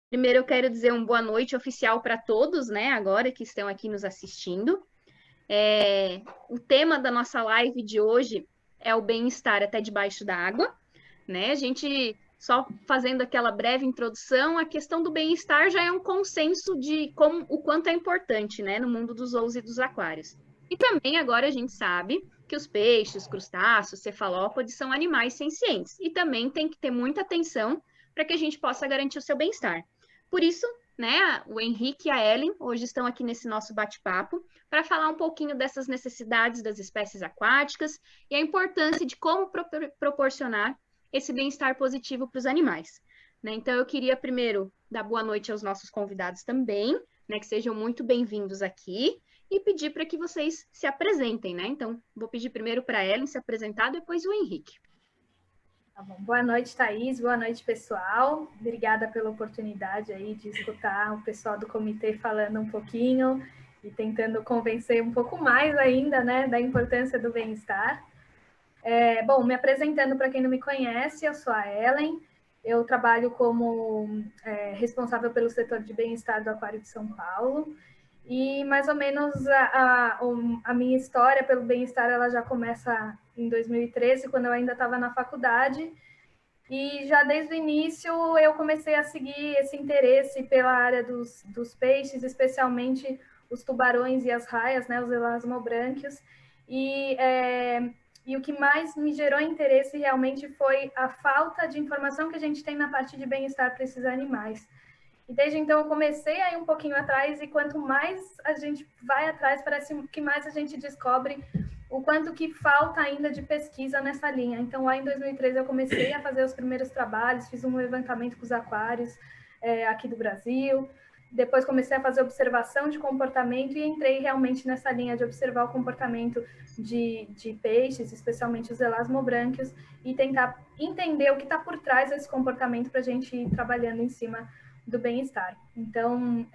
Primeiro, eu quero dizer uma boa noite oficial para todos, né, agora que estão aqui nos assistindo. O tema da nossa live de hoje é o bem-estar até debaixo da água, né? A gente, só fazendo aquela breve introdução, a questão do bem-estar já é um consenso de como, o quanto é importante, né, no mundo dos zoos e dos aquários. E também agora a gente sabe que os peixes, crustáceos, cefalópodes são animais sencientes e também tem que ter muita atenção para que a gente possa garantir o seu bem-estar. Por isso, né, o Henrique e a Ellen hoje estão aqui nesse nosso bate-papo para falar um pouquinho dessas necessidades das espécies aquáticas e a importância de como proporcionar esse bem-estar positivo para os animais. Né? Então, eu queria primeiro dar boa noite aos nossos convidados também, né, que sejam muito bem-vindos aqui, e pedir para que vocês se apresentem, né? Então, vou pedir primeiro para a Ellen se apresentar, depois o Henrique. Tá bom. Boa noite, Thaís. Boa noite, pessoal. Obrigada pela oportunidade aí de escutar o pessoal do comitê falando um pouquinho e tentando convencer um pouco mais ainda, né, da importância do bem-estar. Bom, me apresentando para quem não me conhece, eu sou a Ellen. Eu trabalho como responsável pelo setor de bem-estar do Aquário de São Paulo. E mais ou menos a minha história pelo bem-estar ela já começa em 2013, quando eu ainda estava na faculdade. E já desde o início eu comecei a seguir esse interesse pela área dos peixes, especialmente os tubarões e as raias, né, os elasmobrânquios. E, e o que mais me gerou interesse realmente foi a falta de informação que a gente tem na parte de bem-estar para esses animais. E desde então eu comecei a ir um pouquinho atrás, e quanto mais a gente vai atrás, parece que mais a gente descobre o quanto que falta ainda de pesquisa nessa linha. Então, lá em 2013, eu comecei a fazer os primeiros trabalhos, fiz um levantamento com os aquários aqui do Brasil. Depois comecei a fazer observação de comportamento e entrei realmente nessa linha de observar o comportamento de peixes, especialmente os elasmobrânquios, e tentar entender o que está por trás desse comportamento para a gente ir trabalhando em cima do bem-estar. Então,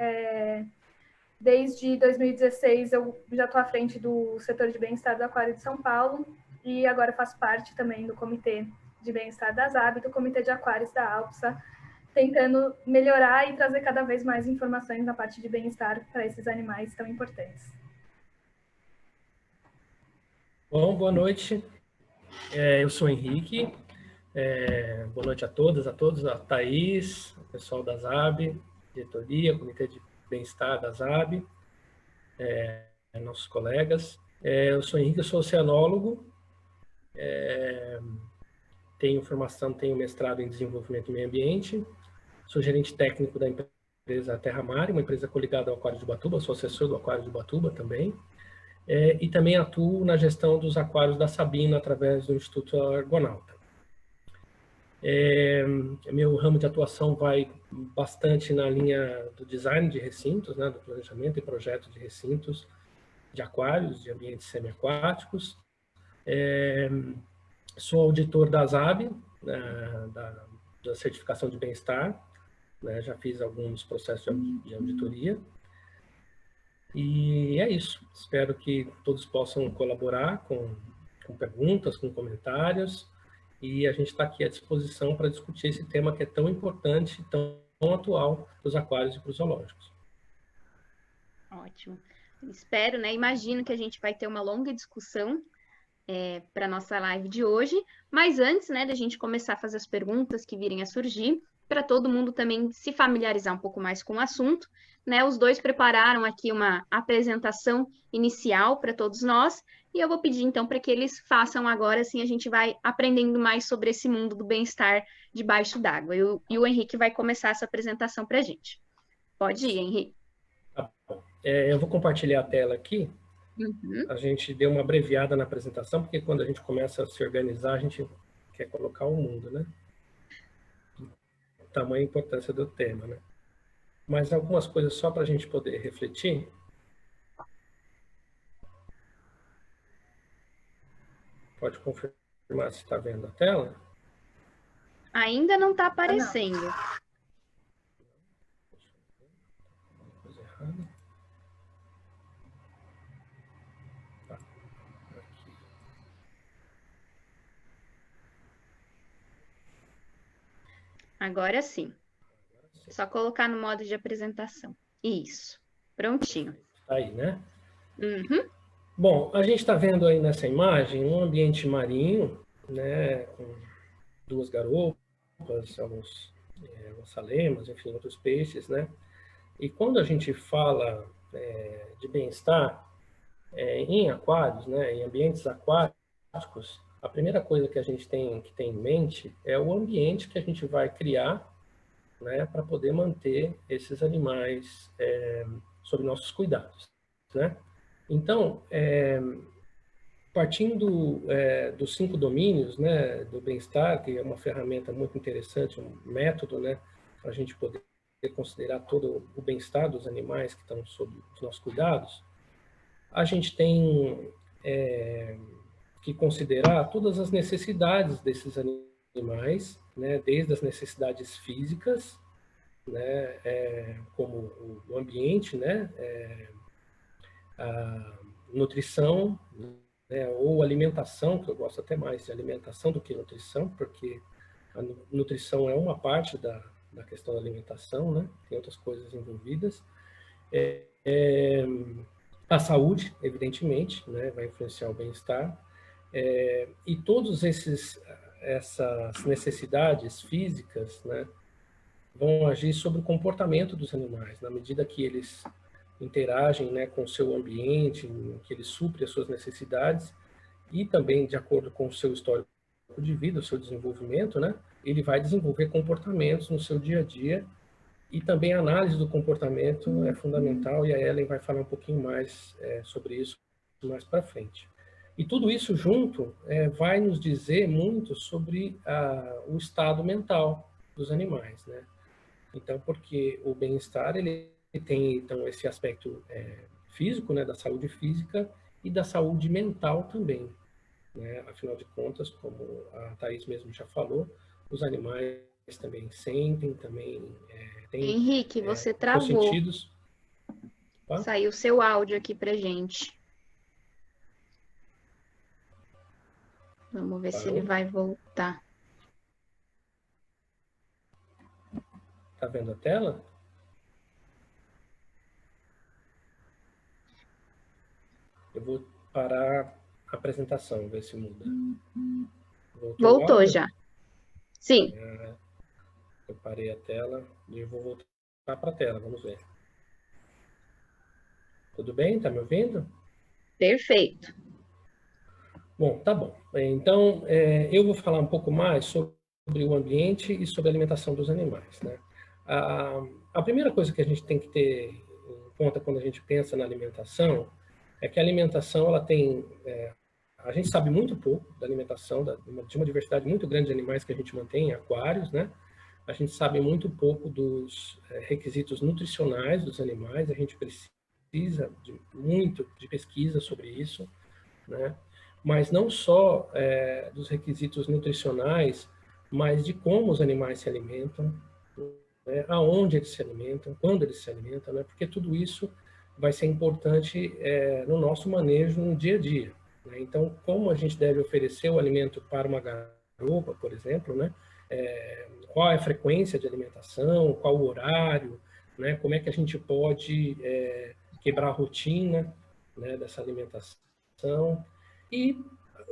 desde 2016 eu já estou à frente do setor de bem-estar do Aquário de São Paulo e agora faço parte também do comitê de bem-estar da ZAB, do comitê de aquários da ALPSA, tentando melhorar e trazer cada vez mais informações na parte de bem-estar para esses animais tão importantes. Bom, boa noite. Eu sou o Henrique. Boa noite a todas, a todos, a Thaís, o pessoal da ZAB, diretoria, comitê de bem-estar da ZAB, nossos colegas. Eu sou o Henrique, eu sou oceanólogo, tenho formação, tenho mestrado em desenvolvimento e meio ambiente, sou gerente técnico da empresa Terra Mar, uma empresa coligada ao Aquário de Ubatuba, sou assessor do Aquário de Ubatuba também, e também atuo na gestão dos aquários da Sabina através do Instituto Argonauta. Meu ramo de atuação vai bastante na linha do design de recintos, né, do planejamento e projeto de recintos de aquários, de ambientes semiaquáticos. Sou auditor da ZAB, né, da certificação de bem-estar, né, já fiz alguns processos de auditoria. E é isso. Espero que todos possam colaborar com perguntas, com comentários. E a gente está aqui à disposição para discutir esse tema que é tão importante, tão atual para os aquários e para os zoológicos. Ótimo. Espero, né? Imagino que a gente vai ter uma longa discussão para a nossa live de hoje. Mas antes, né, da gente começar a fazer as perguntas que virem a surgir, para todo mundo também se familiarizar um pouco mais com o assunto, né? Os dois prepararam aqui uma apresentação inicial para todos nós, e eu vou pedir então para que eles façam agora, assim a gente vai aprendendo mais sobre esse mundo do bem-estar debaixo d'água. E o Henrique vai começar essa apresentação para a gente. Pode ir, Henrique. Tá bom. Eu vou compartilhar a tela aqui. Uhum. A gente deu uma abreviada na apresentação, porque quando a gente começa a se organizar, a gente quer colocar o mundo, né? Tamanha importância do tema, né? Mas algumas coisas só para a gente poder refletir. Pode confirmar se está vendo a tela? Ainda não está aparecendo. Coisa errada. Tá. Aqui. Agora sim. Só colocar no modo de apresentação. Isso. Prontinho. Tá aí, né? Uhum. Bom, a gente está vendo aí nessa imagem um ambiente marinho, né, com duas garopas, alguns salemas, enfim, outros peixes, né? E quando a gente fala de bem-estar em aquários, né, em ambientes aquáticos, a primeira coisa que a gente tem que ter em mente é o ambiente que a gente vai criar, né, para poder manter esses animais sob nossos cuidados, né? Então, partindo dos 5 domínios, né, do bem-estar, que é uma ferramenta muito interessante, um método, né, para a gente poder considerar todo o bem-estar dos animais que estão sob os nossos cuidados, a gente tem que considerar todas as necessidades desses animais, né, desde as necessidades físicas, né, como o ambiente, né, a nutrição, né, ou alimentação, que eu gosto até mais de alimentação do que nutrição, porque a nutrição é uma parte da questão da alimentação, né, tem outras coisas envolvidas. A saúde, evidentemente, né, vai influenciar o bem-estar, e todas essas necessidades físicas, né, vão agir sobre o comportamento dos animais, na medida que eles interagem, né, com o seu ambiente, que eles suprem as suas necessidades, e também de acordo com o seu histórico de vida, o seu desenvolvimento, né, ele vai desenvolver comportamentos no seu dia a dia, e também a análise do comportamento é fundamental, e a Ellen vai falar um pouquinho mais sobre isso mais para frente. E tudo isso junto vai nos dizer muito sobre o estado mental dos animais, né? Então, porque o bem-estar, ele tem, então, esse aspecto físico, né, da saúde física e da saúde mental também, né? Afinal de contas, como a Thaís mesmo já falou, os animais também sentem, também têm Henrique, você os seus travou. sentidos. Tá? Saiu seu áudio aqui pra gente. Vamos ver se ele vai voltar. Tá vendo a tela? Eu vou parar a apresentação, ver se muda. Voltou já. Sim. Eu parei a tela e eu vou voltar para a tela, vamos ver. Tudo bem? Tá me ouvindo? Perfeito. Bom, tá bom. Então, eu vou falar um pouco mais sobre o ambiente e sobre a alimentação dos animais, né? A primeira coisa que a gente tem que ter em conta quando a gente pensa na alimentação é que a alimentação, ela tem... a gente sabe muito pouco da alimentação, de uma diversidade muito grande de animais que a gente mantém em aquários, né? A gente sabe muito pouco dos requisitos nutricionais dos animais, a gente precisa muito de pesquisa sobre isso, né? Mas não só dos requisitos nutricionais, mas de como os animais se alimentam, né? Aonde eles se alimentam, quando eles se alimentam, né? Porque tudo isso vai ser importante no nosso manejo no dia a dia, né? Então, como a gente deve oferecer o alimento para uma garopa, por exemplo, né? Qual é a frequência de alimentação, qual o horário, né? Como é que a gente pode quebrar a rotina, né, dessa alimentação. E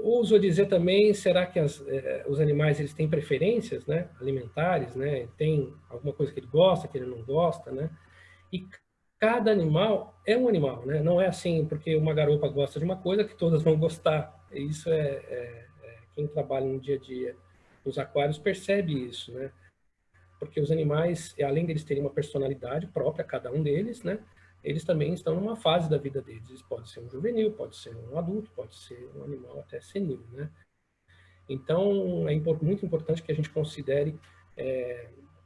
ouso dizer também, será que os animais eles têm preferências, né, alimentares, né? Tem alguma coisa que ele gosta, que ele não gosta, né? E cada animal é um animal, né? Não é assim porque uma garopa gosta de uma coisa que todas vão gostar. Isso quem trabalha no dia a dia nos aquários percebe isso, né? Porque os animais, além deles terem uma personalidade própria, cada um deles, né? Eles também estão numa fase da vida deles. Eles podem ser um juvenil, pode ser um adulto, pode ser um animal até senil, né? Então, é muito importante que a gente considere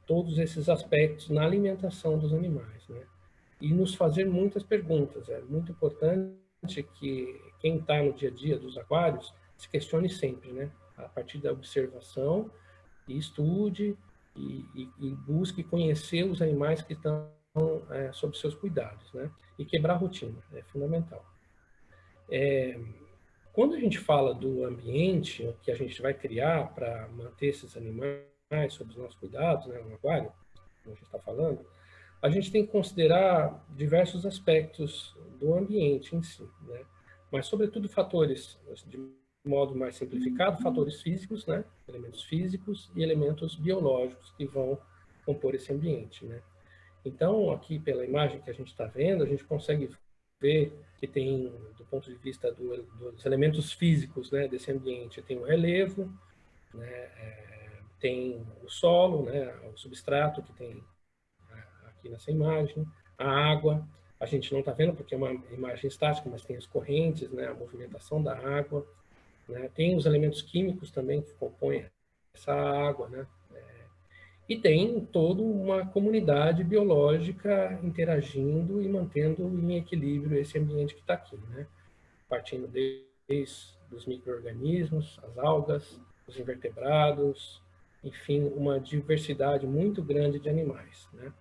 todos esses aspectos na alimentação dos animais, né? E nos fazer muitas perguntas. É muito importante que quem está no dia a dia dos aquários se questione sempre, né? A partir da observação, e estude e busque conhecer os animais que estão sob seus cuidados, né? E quebrar a rotina, é fundamental. Quando a gente fala do ambiente que a gente vai criar para manter esses animais sob os nossos cuidados, né, no aquário, a gente está falando, a gente tem que considerar diversos aspectos do ambiente em si, né? Mas, sobretudo, fatores, de modo mais simplificado, fatores físicos, né? Elementos físicos e elementos biológicos que vão compor esse ambiente, né? Então, aqui pela imagem que a gente está vendo, a gente consegue ver que tem, do ponto de vista dos elementos físicos, né, desse ambiente, tem o relevo, né, tem o solo, né, o substrato que tem aqui nessa imagem, a água, a gente não está vendo porque é uma imagem estática, mas tem as correntes, né, a movimentação da água, né, tem os elementos químicos também que compõem essa água, né, e tem toda uma comunidade biológica interagindo e mantendo em equilíbrio esse ambiente que está aqui, né? Partindo desde os micro-organismos, as algas, os invertebrados, enfim, uma diversidade muito grande de animais, né?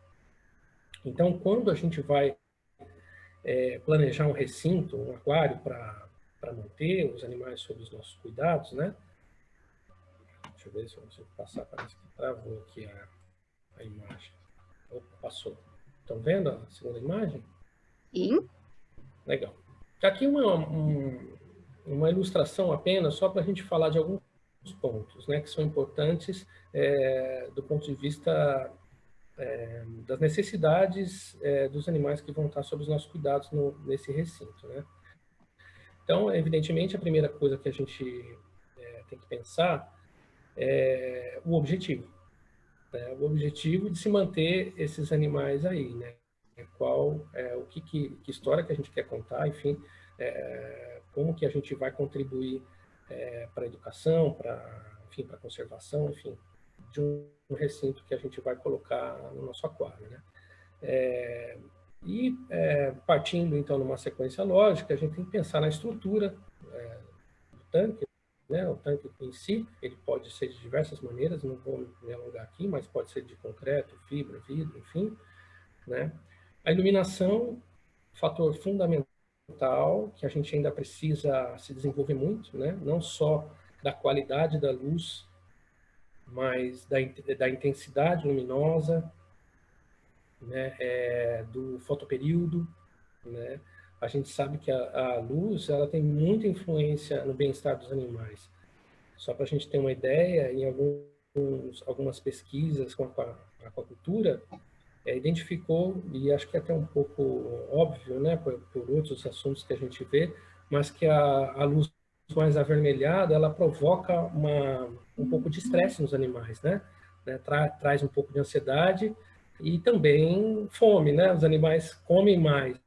Então, quando a gente vai planejar um recinto, um aquário para manter os animais sob os nossos cuidados, né? Deixa eu ver se eu consigo passar, parece que travou aqui a imagem. Opa, passou. Estão vendo a segunda imagem? Sim. Legal. Aqui uma ilustração apenas, só para a gente falar de alguns pontos, né, que são importantes do ponto de vista das necessidades dos animais que vão estar sob os nossos cuidados nesse recinto, né? Então, evidentemente, a primeira coisa que a gente tem que pensar é o objetivo. O objetivo de se manter esses animais aí, né? Qual é que história que a gente quer contar, enfim, como que a gente vai contribuir para a educação, para a conservação, enfim, de um recinto que a gente vai colocar no nosso aquário, né? Partindo então numa sequência lógica, a gente tem que pensar na estrutura do tanque, né? O tanque em si, ele pode ser de diversas maneiras, não vou me alongar aqui, mas pode ser de concreto, fibra, vidro, enfim, né? A iluminação, fator fundamental, que a gente ainda precisa se desenvolver muito, né? Não só da qualidade da luz, mas da intensidade luminosa, né? Do fotoperíodo, né? A gente sabe que a luz ela tem muita influência no bem-estar dos animais. Só para a gente ter uma ideia, em algumas pesquisas com a aquacultura, identificou, e acho que é até um pouco óbvio, né, por outros assuntos que a gente vê, mas que a luz mais avermelhada, ela provoca um pouco de estresse nos animais, né? Traz um pouco de ansiedade e também fome, né? Os animais comem mais,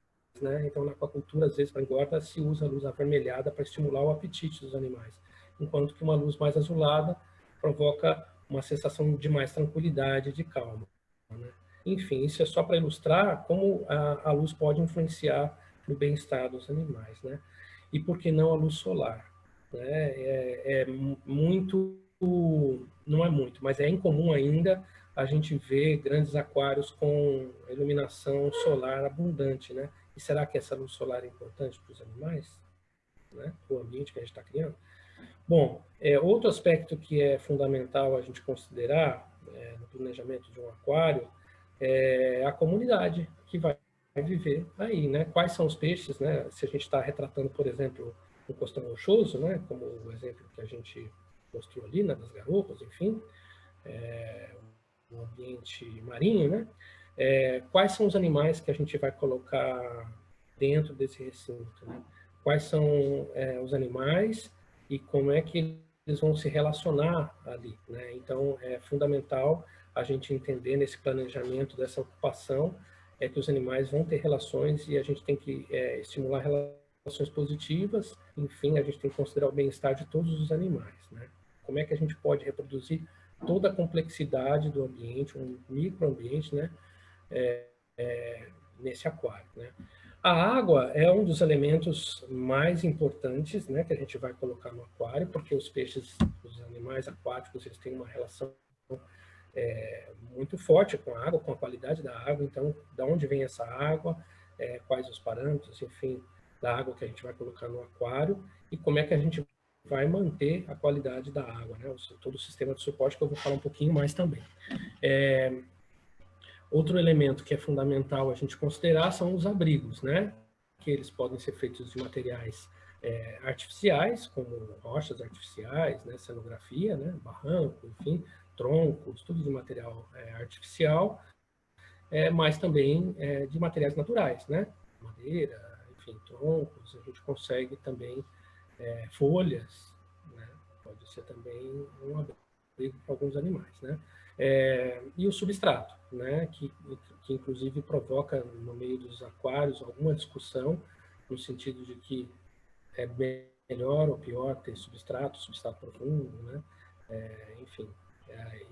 né? Então, na aquacultura, às vezes, para engorda, se usa a luz avermelhada para estimular o apetite dos animais, enquanto que uma luz mais azulada provoca uma sensação de mais tranquilidade, de calma, né? Enfim, isso é só para ilustrar como a luz pode influenciar no bem-estar dos animais, né? E por que não a luz solar? Né? Não é muito, mas é incomum ainda a gente ver grandes aquários com iluminação solar abundante, né? E será que essa luz solar é importante para os animais, né? Para o ambiente que a gente está criando? Bom, outro aspecto que é fundamental a gente considerar no planejamento de um aquário é a comunidade que vai viver aí, né? Quais são os peixes, né? Se a gente está retratando, por exemplo, um costão rochoso, né? Como o exemplo que a gente mostrou ali, né? Das garopas, enfim, o ambiente marinho, né? Quais são os animais que a gente vai colocar dentro desse recinto, né? Quais são os animais e como é que eles vão se relacionar ali, né? Então, é fundamental a gente entender nesse planejamento dessa ocupação que os animais vão ter relações e a gente tem que estimular relações positivas. Enfim, a gente tem que considerar o bem-estar de todos os animais, né? Como é que a gente pode reproduzir toda a complexidade do ambiente, um microambiente, né? Nesse aquário, né? A água é um dos elementos mais importantes, né, que a gente vai colocar no aquário, porque os peixes, os animais aquáticos, eles têm uma relação muito forte com a água, com a qualidade da água. Então, da onde vem essa água, quais os parâmetros, enfim, da água que a gente vai colocar no aquário e como é que a gente vai manter a qualidade da água, né? Todo o sistema de suporte que eu vou falar um pouquinho mais também. Outro elemento que é fundamental a gente considerar são os abrigos, né? Que eles podem ser feitos de materiais artificiais, como rochas artificiais, né? Cenografia, né? Barranco, enfim, troncos, tudo de material artificial, mas também de materiais naturais, né? Madeira, enfim, troncos, a gente consegue também folhas, né? Pode ser também um abrigo para alguns animais, né? E o substrato, né? Que inclusive provoca no meio dos aquários alguma discussão, no sentido de que é melhor ou pior ter substrato profundo, né? Enfim,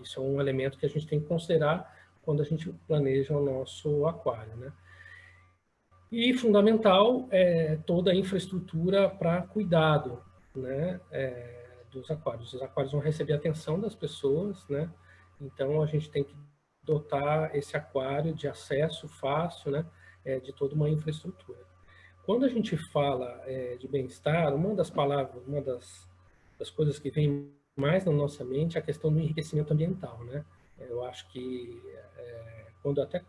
isso é um elemento que a gente tem que considerar quando a gente planeja o nosso aquário, né? E fundamental é toda a infraestrutura para cuidado, né? Dos aquários. Os aquários vão receber a atenção das pessoas, né? Então a gente tem que dotar esse aquário de acesso fácil, né? De toda uma infraestrutura. Quando a gente fala de bem-estar, uma das palavras, uma das coisas que vem mais na nossa mente é a questão do enriquecimento ambiental, né? Eu acho que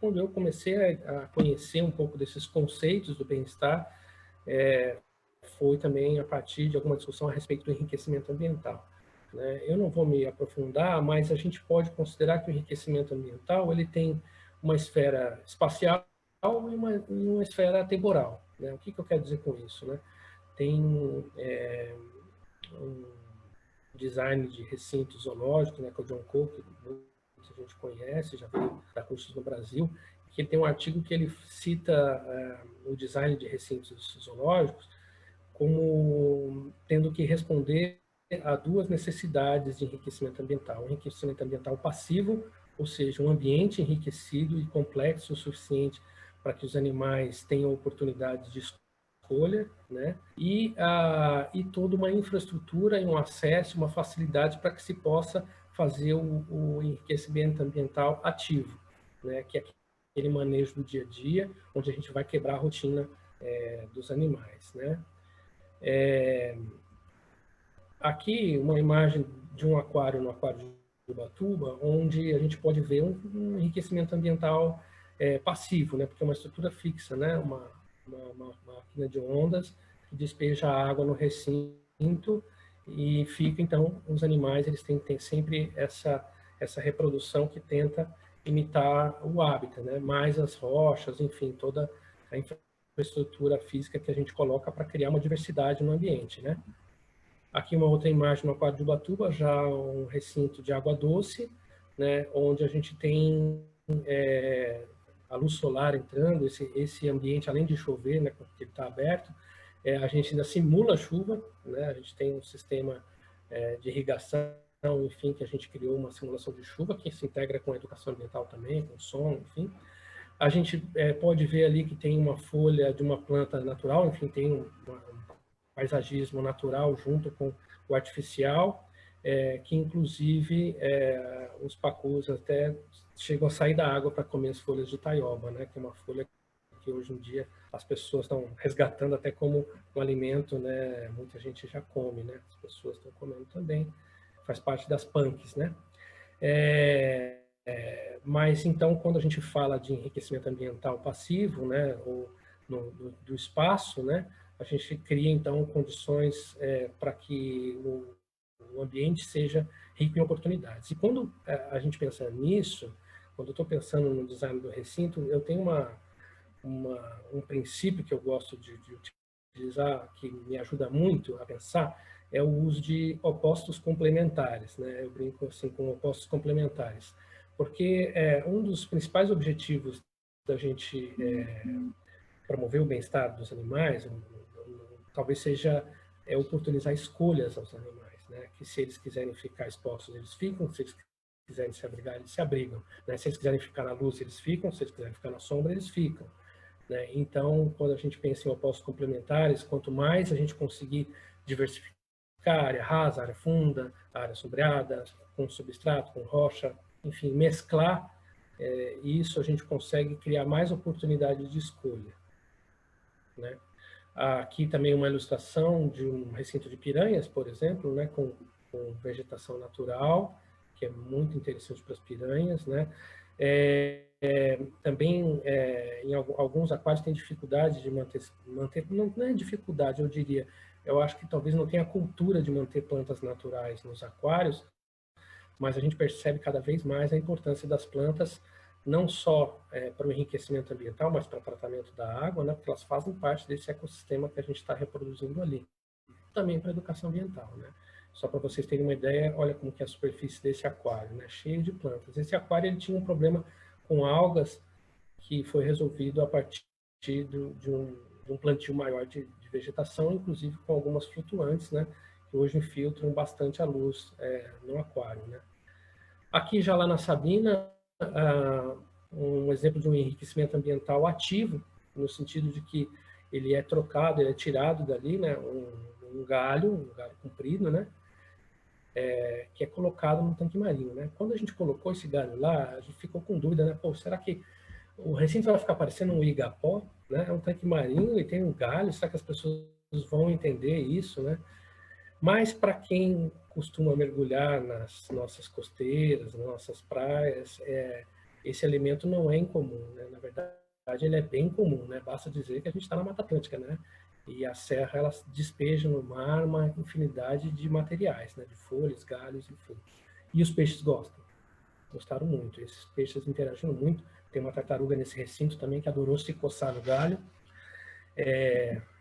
quando eu comecei a conhecer um pouco desses conceitos do bem-estar, foi também a partir de alguma discussão a respeito do enriquecimento ambiental, né? Eu não vou me aprofundar, mas a gente pode considerar que o enriquecimento ambiental ele tem uma esfera espacial e uma esfera temporal, né? O que eu quero dizer com isso, né? Tem um design de recinto zoológico, né, que é o John Cole, que muita gente conhece, já veio dar cursos no Brasil, que ele tem um artigo que ele cita o design de recintos zoológicos como tendo que responder a duas necessidades de enriquecimento ambiental. Um enriquecimento ambiental passivo, ou seja, um ambiente enriquecido e complexo o suficiente para que os animais tenham oportunidades de escolha, né? E toda uma infraestrutura e um acesso, uma facilidade para que se possa fazer o enriquecimento ambiental ativo, né? Que é aquele manejo do dia a dia, onde a gente vai quebrar a rotina dos animais, né? Aqui uma imagem de um aquário no aquário de Ubatuba, onde a gente pode ver um enriquecimento ambiental passivo, né? Porque é uma estrutura fixa, né? Uma máquina de ondas que despeja água no recinto e fica, então, os animais eles têm sempre essa reprodução que tenta imitar o hábitat, né? Mais as rochas, enfim, toda a infraestrutura física que a gente coloca para criar uma diversidade no ambiente, né? Aqui uma outra imagem no aquário de Ubatuba, já um recinto de água doce, né? Onde a gente tem a luz solar entrando, esse ambiente, além de chover, né, porque ele está aberto, a gente ainda simula a chuva, né? A gente tem um sistema de irrigação, enfim, que a gente criou uma simulação de chuva que se integra com a educação ambiental também, com som, enfim. A gente pode ver ali que tem uma folha de uma planta natural, enfim, tem um paisagismo natural junto com o artificial, que inclusive os pacus até chegam a sair da água para comer as folhas de taioba, né? Que é uma folha que hoje em dia as pessoas estão resgatando até como um alimento, né? Muita gente já come, né? As pessoas estão comendo também, faz parte das punks, né? Mas então, quando a gente fala de enriquecimento ambiental passivo, né? Ou do espaço, né? A gente cria então condições para que o ambiente seja rico em oportunidades. E quando a gente pensa nisso, quando eu estou pensando no design do recinto, eu tenho um princípio que eu gosto de utilizar, que me ajuda muito a pensar, é o uso de opostos complementares, né? Eu brinco assim com opostos complementares, porque um dos principais objetivos da gente promover o bem-estar dos animais, talvez seja oportunizar escolhas aos animais, né? Que se eles quiserem ficar expostos, eles ficam, se eles quiserem se abrigar, eles se abrigam, né? Se eles quiserem ficar na luz, eles ficam, se eles quiserem ficar na sombra, eles ficam, né? Então, quando a gente pensa em opostos complementares, quanto mais a gente conseguir diversificar a área rasa, a área funda, a área sombreada, com substrato, com rocha, enfim, mesclar isso, a gente consegue criar mais oportunidade de escolha, né? Aqui também uma ilustração de um recinto de piranhas, por exemplo, né, com vegetação natural, que é muito interessante para as piranhas, né? Também, em alguns aquários tem dificuldade de manter não é dificuldade, eu diria, eu acho que talvez não tenha a cultura de manter plantas naturais nos aquários, mas a gente percebe cada vez mais a importância das plantas, não só para o enriquecimento ambiental, mas para o tratamento da água, né, porque elas fazem parte desse ecossistema que a gente está reproduzindo ali. Também para a educação ambiental, né? Só para vocês terem uma ideia, olha como que é a superfície desse aquário, né? Cheio de plantas. Esse aquário ele tinha um problema com algas que foi resolvido a partir de um plantio maior de vegetação, inclusive com algumas flutuantes, né? Que hoje infiltram bastante a luz no aquário, né? Aqui já lá na Sabina, um exemplo de um enriquecimento ambiental ativo, no sentido de que ele é trocado, ele é tirado dali, né? Um galho comprido, né? Que é colocado no tanque marinho, né? Quando a gente colocou esse galho lá, a gente ficou com dúvida, né? Pô, será que o recinto vai ficar parecendo um igapó, né? É um tanque marinho e tem um galho, será que as pessoas vão entender isso, né? Mas para quem costuma mergulhar nas nossas costeiras, nas nossas praias, esse alimento não é incomum, né? Na verdade, ele é bem comum, né? Basta dizer que a gente está na Mata Atlântica, né? E a serra, ela despeja no mar uma infinidade de materiais, né? De folhas, galhos, enfim. E os peixes gostam. Gostaram muito. Esses peixes interagiram muito. Tem uma tartaruga nesse recinto também que adorou se coçar no galho.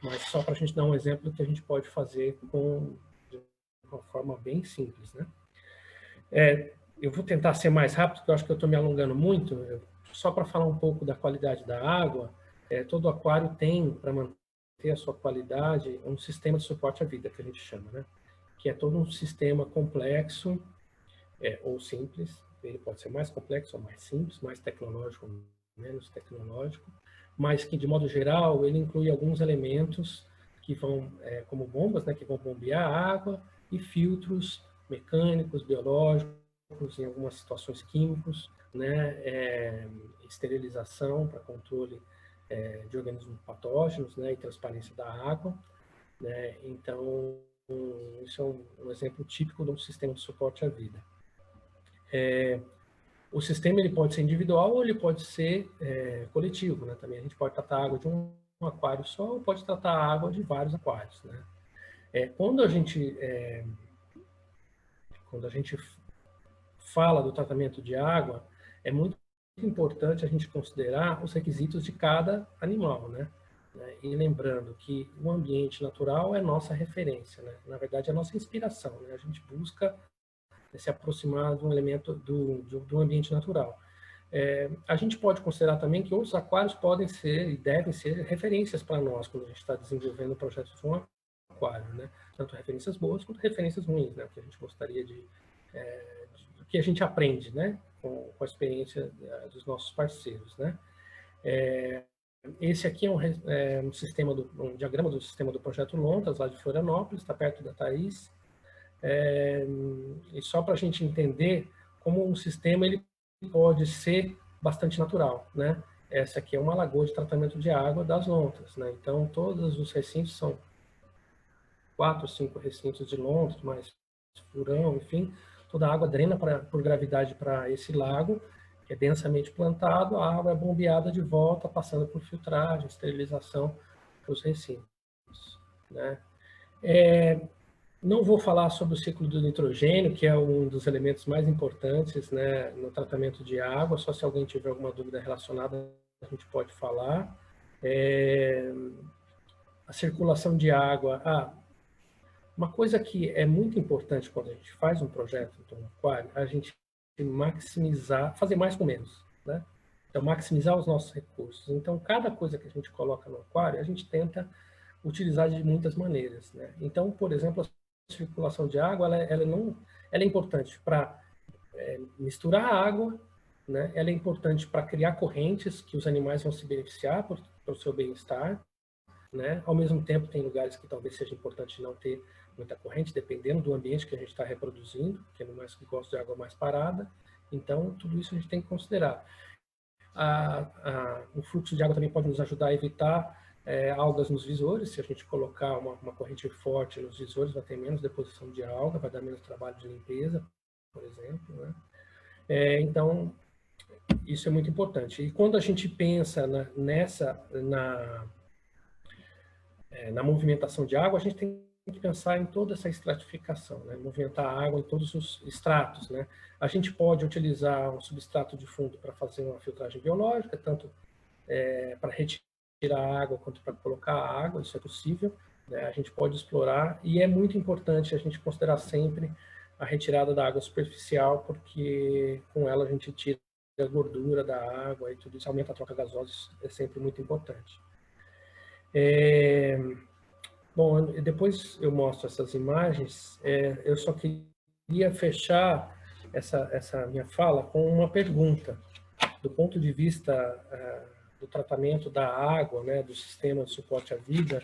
Mas só para a gente dar um exemplo do que a gente pode fazer de uma forma bem simples, né? Eu vou tentar ser mais rápido, porque eu acho que eu estou me alongando muito. Só para falar um pouco da qualidade da água, todo aquário tem, para manter a sua qualidade, um sistema de suporte à vida, que a gente chama, né? Que é todo um sistema complexo ou simples. Ele pode ser mais complexo ou mais simples, mais tecnológico ou menos tecnológico, mas que, de modo geral, ele inclui alguns elementos que vão, como bombas, né, que vão bombear a água, e filtros mecânicos, biológicos, em algumas situações químicos, né, esterilização para controle de organismos patógenos, né, e transparência da água, né. Então, isso é um exemplo típico de um sistema de suporte à vida. O sistema ele pode ser individual ou ele pode ser coletivo, né? Também a gente pode tratar a água de um aquário só ou pode tratar a água de vários aquários, né? Quando a gente fala do tratamento de água, é muito importante a gente considerar os requisitos de cada animal, né? E lembrando que o ambiente natural é nossa referência, né? Na verdade, é a nossa inspiração, né? A gente busca se aproximar de um elemento do ambiente natural. A gente pode considerar também que outros aquários podem ser e devem ser referências para nós quando a gente está desenvolvendo o projeto de um aquário, né? Tanto referências boas quanto referências ruins, né? Que a gente gostaria do que a gente aprende, né? Com a experiência dos nossos parceiros, né? Esse aqui é um diagrama do sistema do projeto Lontas, lá de Florianópolis, está perto da Thaís. E só para a gente entender como um sistema ele pode ser bastante natural, né? Essa aqui é uma lagoa de tratamento de água das Lontas, né? Então, todos os recintos são 4, 5 recintos de Lontas, mais furão, enfim, toda a água drena por gravidade para esse lago, que é densamente plantado, a água é bombeada de volta, passando por filtragem, esterilização para os recintos, né? Não vou falar sobre o ciclo do nitrogênio, que é um dos elementos mais importantes, né, no tratamento de água, só se alguém tiver alguma dúvida relacionada, a gente pode falar. A circulação de água. Uma coisa que é muito importante quando a gente faz um projeto de um aquário, a gente maximizar, fazer mais com menos, né? Então, maximizar os nossos recursos. Então, cada coisa que a gente coloca no aquário, a gente tenta utilizar de muitas maneiras, né? Então, por exemplo, a circulação de água, ela é importante para misturar a água, né? Ela é importante para criar correntes que os animais vão se beneficiar para o seu bem-estar, né? Ao mesmo tempo, tem lugares que talvez seja importante não ter muita corrente, dependendo do ambiente que a gente está reproduzindo, que é animais que gostam de água mais parada. Então, tudo isso a gente tem que considerar. O fluxo de água também pode nos ajudar a evitar algas nos visores. Se a gente colocar uma corrente forte nos visores, vai ter menos deposição de alga, vai dar menos trabalho de limpeza, por exemplo, né? Então, isso é muito importante. E quando a gente pensa na movimentação de água, a gente tem que pensar em toda essa estratificação, né? Movimentar a água em todos os estratos, né? A gente pode utilizar um substrato de fundo para fazer uma filtragem biológica, tanto para retirar a água quanto para colocar a água, isso é possível, né? A gente pode explorar, e é muito importante a gente considerar sempre a retirada da água superficial, porque com ela a gente tira a gordura da água e tudo isso, aumenta a troca gasosa, isso é sempre muito importante. Bom, depois eu mostro essas imagens. Eu só queria fechar essa minha fala com uma pergunta. Do ponto de vista do tratamento da água, né, do sistema de suporte à vida,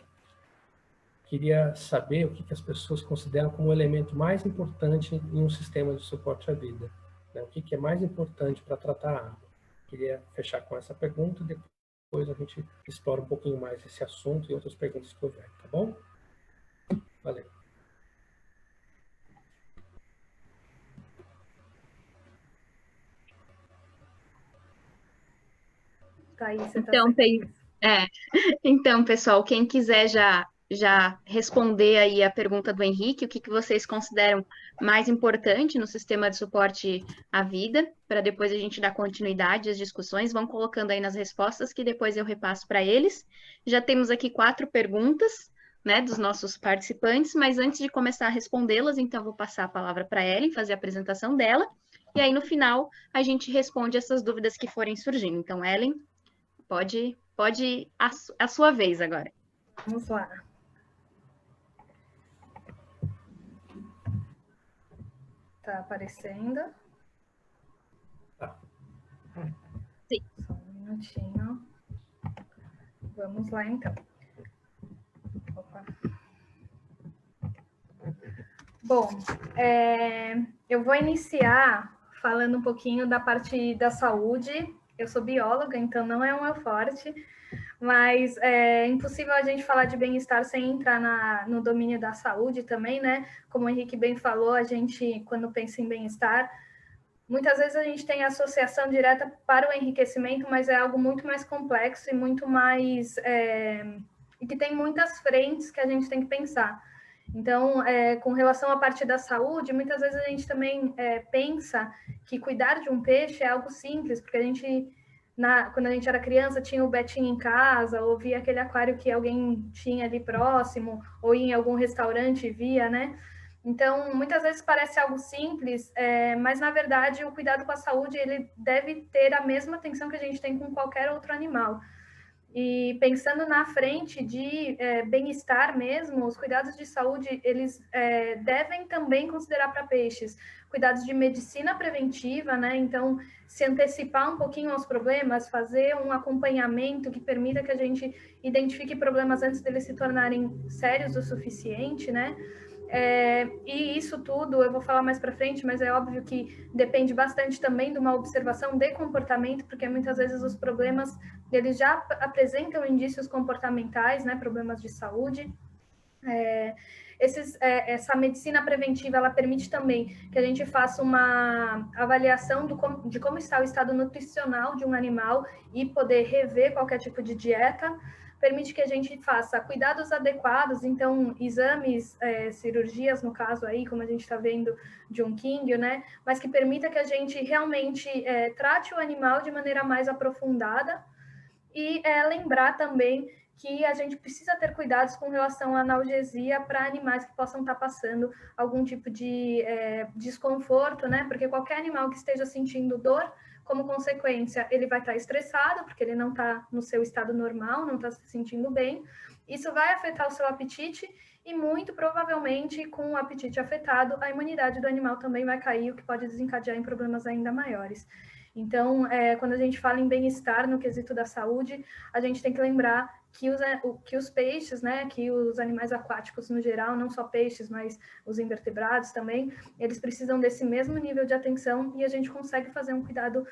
queria saber o que as pessoas consideram como o elemento mais importante em um sistema de suporte à vida. Né? O que é mais importante para tratar a água? Queria fechar com essa pergunta e depois a gente explora um pouquinho mais esse assunto e outras perguntas que houver, tá bom? Valeu. Thaís, você Então, então, pessoal, quem quiser já responder aí a pergunta do Henrique, o que vocês consideram mais importante no sistema de suporte à vida, para depois a gente dar continuidade às discussões, vão colocando aí nas respostas que depois eu repasso para eles. Já temos aqui 4 perguntas, né, dos nossos participantes, mas antes de começar a respondê-las, então eu vou passar a palavra para a Ellen, fazer a apresentação dela, e aí no final a gente responde essas dúvidas que forem surgindo. Então, Ellen, pode a sua vez agora. Vamos lá. Tá aparecendo? Tá. Sim. Só um minutinho. Vamos lá, então. Opa. Bom, eu vou iniciar falando um pouquinho da parte da saúde. Eu sou bióloga, então não é o meu forte, mas é impossível a gente falar de bem-estar sem entrar no domínio da saúde também, né? Como o Henrique bem falou, a gente, quando pensa em bem-estar, muitas vezes a gente tem associação direta para o enriquecimento, mas é algo muito mais complexo e muito mais... e que tem muitas frentes que a gente tem que pensar. Então, com relação à parte da saúde, muitas vezes a gente também pensa que cuidar de um peixe é algo simples, porque a gente, quando a gente era criança, tinha o Betinho em casa, ou via aquele aquário que alguém tinha ali próximo, ou ia em algum restaurante e via, né? Então, muitas vezes parece algo simples, mas, na verdade, o cuidado com a saúde, ele deve ter a mesma atenção que a gente tem com qualquer outro animal. E pensando na frente de bem-estar mesmo, os cuidados de saúde, eles devem também considerar para peixes cuidados de medicina preventiva, né? Então, se antecipar um pouquinho aos problemas, fazer um acompanhamento que permita que a gente identifique problemas antes deles se tornarem sérios o suficiente, né? E isso tudo, eu vou falar mais para frente, mas é óbvio que depende bastante também de uma observação de comportamento, porque muitas vezes os problemas, eles já apresentam indícios comportamentais, né, problemas de saúde. Essa medicina preventiva, ela permite também que a gente faça uma avaliação de como está o estado nutricional de um animal e poder rever qualquer tipo de dieta. Permite que a gente faça cuidados adequados, então exames, cirurgias, no caso aí, como a gente está vendo de um King, né? Mas que permita que a gente realmente trate o animal de maneira mais aprofundada e lembrar também que a gente precisa ter cuidados com relação à analgesia para animais que possam estar passando algum tipo de desconforto, né? Porque qualquer animal que esteja sentindo dor, como consequência, ele vai estar estressado, porque ele não está no seu estado normal, não está se sentindo bem. Isso vai afetar o seu apetite e, muito provavelmente, com o apetite afetado, a imunidade do animal também vai cair, o que pode desencadear em problemas ainda maiores. Então, quando a gente fala em bem-estar no quesito da saúde, a gente tem que lembrar que os peixes, né, que os animais aquáticos no geral, não só peixes, mas os invertebrados também, eles precisam desse mesmo nível de atenção e a gente consegue fazer um cuidado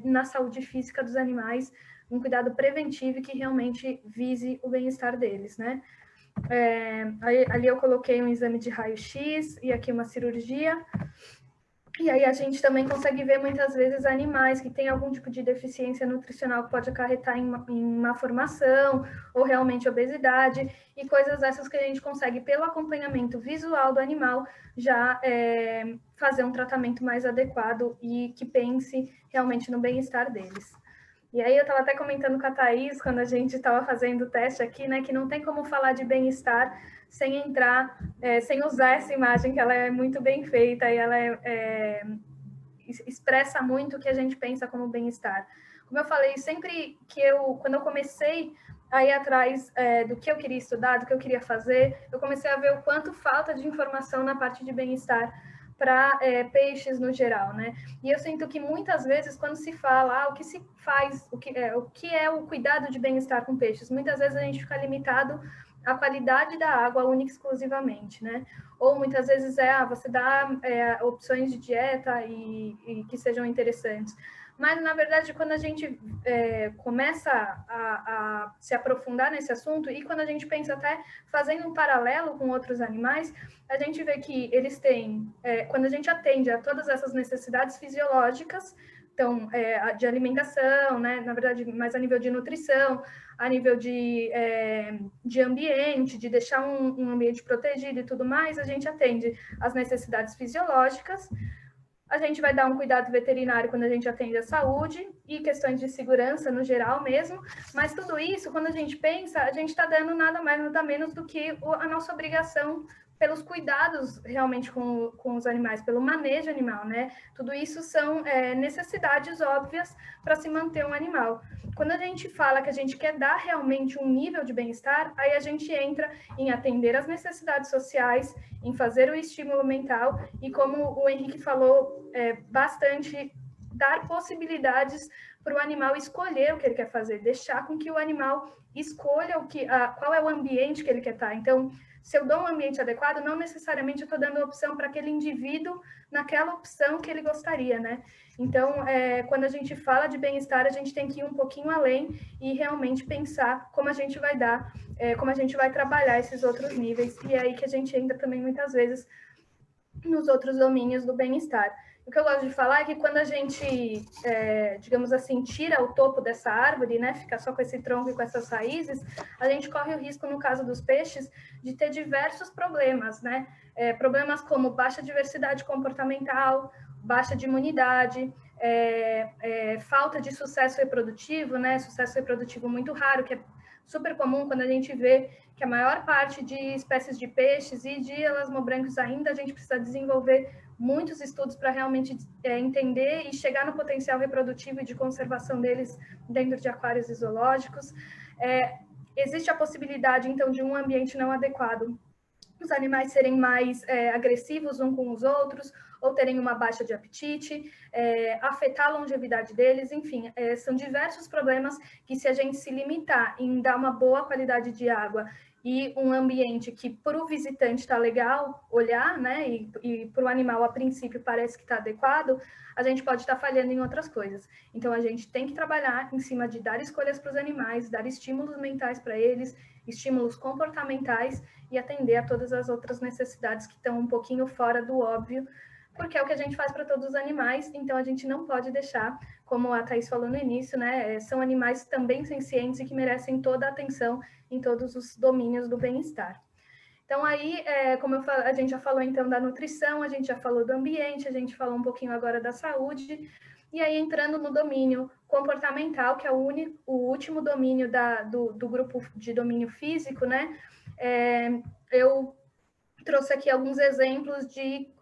na saúde física dos animais, um cuidado preventivo que realmente vise o bem-estar deles, né? Ali eu coloquei um exame de raio-x e aqui uma cirurgia. E aí a gente também consegue ver muitas vezes animais que têm algum tipo de deficiência nutricional que pode acarretar em má formação ou realmente obesidade e coisas dessas que a gente consegue, pelo acompanhamento visual do animal, já fazer um tratamento mais adequado e que pense realmente no bem-estar deles. E aí eu estava até comentando com a Thaís, quando a gente estava fazendo o teste aqui, né, que não tem como falar de bem-estar sem entrar, sem usar essa imagem, que ela é muito bem feita e ela expressa muito o que a gente pensa como bem-estar. Como eu falei, sempre que quando eu comecei a ir atrás do que eu queria estudar, do que eu queria fazer, eu comecei a ver o quanto falta de informação na parte de bem-estar para peixes no geral, né? E eu sinto que muitas vezes quando se fala o que se faz, o que é o cuidado de bem-estar com peixes, muitas vezes a gente fica limitado à qualidade da água única e exclusivamente, né? Ou muitas vezes você dá opções de dieta e que sejam interessantes. Mas, na verdade, quando a gente começa a se aprofundar nesse assunto e quando a gente pensa até fazendo um paralelo com outros animais, a gente vê que eles têm, quando a gente atende a todas essas necessidades fisiológicas, então, de alimentação, né? Na verdade, mais a nível de nutrição, a nível de ambiente, de deixar um ambiente protegido e tudo mais, a gente atende as necessidades fisiológicas, a gente vai dar um cuidado veterinário quando a gente atende a saúde e questões de segurança no geral mesmo, mas tudo isso, quando a gente pensa, a gente está dando nada mais, nada menos do que a nossa obrigação pelos cuidados realmente com os animais, pelo manejo animal, né? Tudo isso são necessidades óbvias para se manter um animal. Quando a gente fala que a gente quer dar realmente um nível de bem-estar, aí a gente entra em atender as necessidades sociais, em fazer o estímulo mental e, como o Henrique falou bastante, dar possibilidades para o animal escolher o que ele quer fazer, deixar com que o animal escolha qual é o ambiente que ele quer estar. Então, se eu dou um ambiente adequado, não necessariamente eu estou dando opção para aquele indivíduo naquela opção que ele gostaria, né? Então, quando a gente fala de bem-estar, a gente tem que ir um pouquinho além e realmente pensar como a gente vai dar, como a gente vai trabalhar esses outros níveis. E é aí que a gente entra também, muitas vezes, nos outros domínios do bem-estar. O que eu gosto de falar é que quando a gente, digamos assim, tira o topo dessa árvore, né, fica só com esse tronco e com essas raízes, a gente corre o risco, no caso dos peixes, de ter diversos problemas, né? Problemas como baixa diversidade comportamental, baixa de imunidade, falta de sucesso reprodutivo, né? Sucesso reprodutivo muito raro, que é super comum quando a gente vê que a maior parte de espécies de peixes e de elasmobrancos ainda a gente precisa desenvolver muitos estudos para realmente entender e chegar no potencial reprodutivo e de conservação deles dentro de aquários e zoológicos. Existe a possibilidade, então, de um ambiente não adequado, os animais serem mais agressivos uns com os outros, ou terem uma baixa de apetite, afetar a longevidade deles, enfim, são diversos problemas que, se a gente se limitar em dar uma boa qualidade de água e um ambiente que para o visitante está legal olhar, né, e para o animal a princípio parece que está adequado, a gente pode estar falhando em outras coisas. Então a gente tem que trabalhar em cima de dar escolhas para os animais, dar estímulos mentais para eles, estímulos comportamentais e atender a todas as outras necessidades que estão um pouquinho fora do óbvio, porque é o que a gente faz para todos os animais, então a gente não pode deixar, como a Thaís falou no início, né, são animais também sencientes e que merecem toda a atenção em todos os domínios do bem-estar. Então aí, como a gente já falou então da nutrição, a gente já falou do ambiente, a gente falou um pouquinho agora da saúde, e aí entrando no domínio comportamental, que é o último domínio do grupo de domínio físico, né, eu trouxe aqui alguns exemplos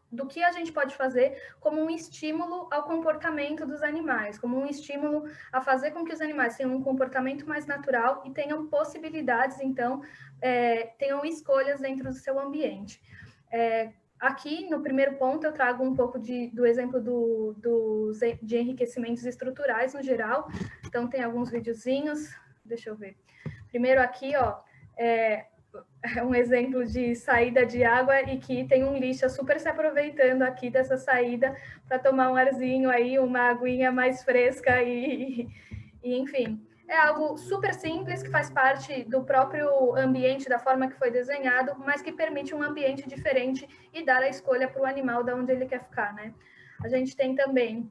do que a gente pode fazer como um estímulo ao comportamento dos animais, como um estímulo a fazer com que os animais tenham um comportamento mais natural e tenham possibilidades, então, tenham escolhas dentro do seu ambiente. Aqui, no primeiro ponto, eu trago um pouco do exemplo de enriquecimentos estruturais no geral. Então, tem alguns videozinhos, deixa eu ver. Primeiro aqui, ó, um exemplo de saída de água e que tem um lixa super se aproveitando aqui dessa saída para tomar um arzinho aí, uma aguinha mais fresca e enfim, é algo super simples que faz parte do próprio ambiente, da forma que foi desenhado, mas que permite um ambiente diferente e dar a escolha para o animal de onde ele quer ficar, né? A gente tem também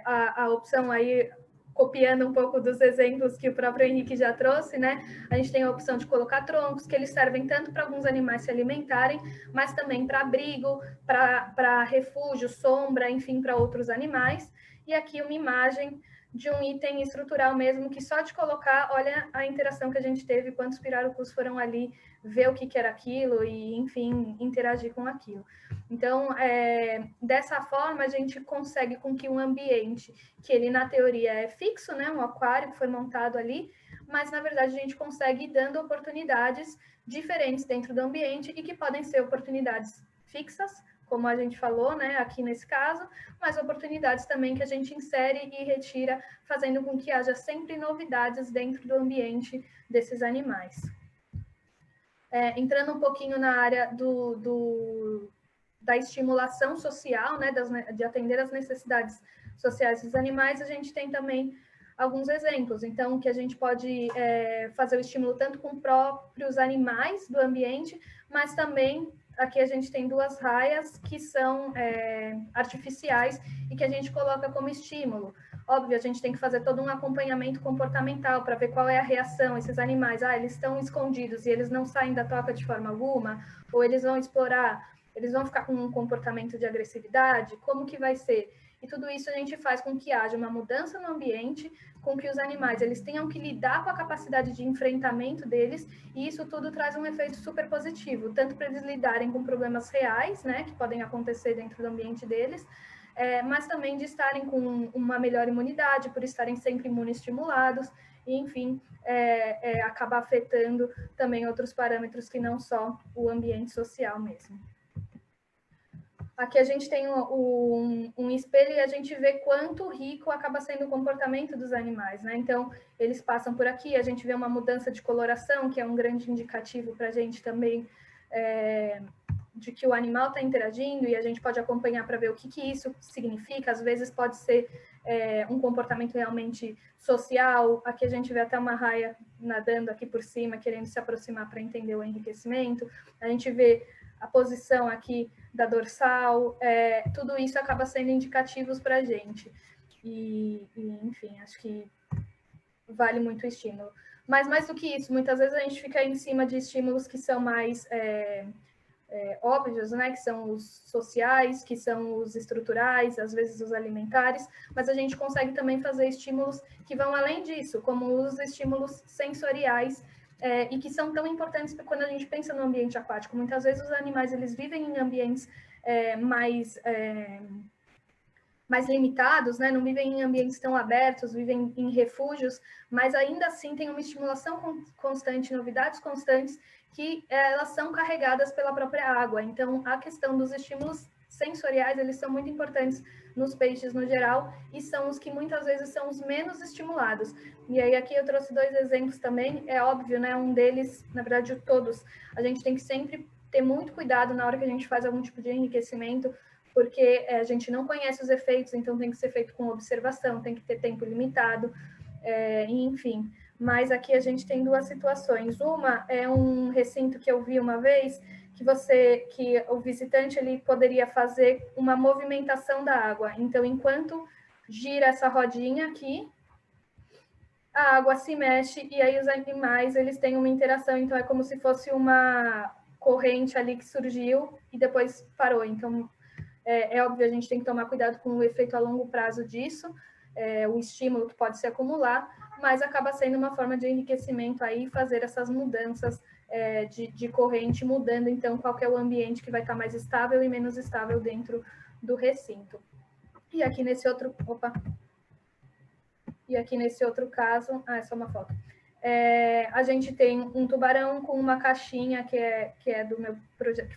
a opção aí, copiando um pouco dos exemplos que o próprio Henrique já trouxe, né? A gente tem a opção de colocar troncos, que eles servem tanto para alguns animais se alimentarem, mas também para abrigo, para refúgio, sombra, enfim, para outros animais. E aqui uma imagem de um item estrutural mesmo, que só de colocar, olha a interação que a gente teve, quantos pirarucus foram ali ver o que era aquilo e, enfim, interagir com aquilo. Então, dessa forma, a gente consegue com que um ambiente, que ele na teoria é fixo, né, um aquário que foi montado ali, mas na verdade a gente consegue ir dando oportunidades diferentes dentro do ambiente e que podem ser oportunidades fixas, como a gente falou, né, aqui nesse caso, mas oportunidades também que a gente insere e retira, fazendo com que haja sempre novidades dentro do ambiente desses animais. Entrando um pouquinho na área da estimulação social, né, de atender às necessidades sociais dos animais, a gente tem também alguns exemplos. Então, que a gente pode fazer o estímulo tanto com próprios animais do ambiente, mas também aqui a gente tem 2 raias que são artificiais e que a gente coloca como estímulo. Óbvio, a gente tem que fazer todo um acompanhamento comportamental para ver qual é a reação. Esses animais, eles estão escondidos e eles não saem da toca de forma alguma, ou eles vão explorar, eles vão ficar com um comportamento de agressividade, como que vai ser? E tudo isso a gente faz com que haja uma mudança no ambiente, com que os animais eles tenham que lidar com a capacidade de enfrentamento deles, e isso tudo traz um efeito super positivo, tanto para eles lidarem com problemas reais, né, que podem acontecer dentro do ambiente deles, mas também de estarem com uma melhor imunidade, por estarem sempre imunoestimulados, e, enfim, acabar afetando também outros parâmetros que não só o ambiente social mesmo. Aqui a gente tem um espelho e a gente vê quanto rico acaba sendo o comportamento dos animais, né? Então, eles passam por aqui, a gente vê uma mudança de coloração, que é um grande indicativo para a gente também de que o animal está interagindo, e a gente pode acompanhar para ver o que isso significa. Às vezes pode ser um comportamento realmente social. Aqui a gente vê até uma raia nadando aqui por cima, querendo se aproximar para entender o enriquecimento. A gente vê a posição aqui da dorsal, tudo isso acaba sendo indicativos para a gente. E, enfim, acho que vale muito o estímulo. Mas mais do que isso, muitas vezes a gente fica em cima de estímulos que são mais óbvios, né, que são os sociais, que são os estruturais, às vezes os alimentares, mas a gente consegue também fazer estímulos que vão além disso, como os estímulos sensoriais, e que são tão importantes quando a gente pensa no ambiente aquático. Muitas vezes os animais eles vivem em ambientes mais limitados, né? Não vivem em ambientes tão abertos, vivem em refúgios, mas ainda assim tem uma estimulação constante, novidades constantes, que elas são carregadas pela própria água. Então, a questão dos estímulos sensoriais, eles são muito importantes nos peixes no geral, e são os que muitas vezes são os menos estimulados. E aí aqui eu trouxe 2 exemplos também, é óbvio, né? Um deles, na verdade, todos, a gente tem que sempre ter muito cuidado na hora que a gente faz algum tipo de enriquecimento, porque a gente não conhece os efeitos, então tem que ser feito com observação, tem que ter tempo limitado, enfim. Mas aqui a gente tem 2 situações. Uma é um recinto que eu vi uma vez, que o visitante ele poderia fazer uma movimentação da água. Então, enquanto gira essa rodinha aqui, a água se mexe e aí os animais eles têm uma interação. Então, é como se fosse uma corrente ali que surgiu e depois parou. Então, é óbvio, a gente tem que tomar cuidado com o efeito a longo prazo disso, o estímulo que pode se acumular, mas acaba sendo uma forma de enriquecimento aí, fazer essas mudanças de corrente, mudando então qual que é o ambiente que vai estar mais estável e menos estável dentro do recinto. E aqui nesse outro... E aqui nesse outro caso... é só uma foto. A gente tem um tubarão com uma caixinha que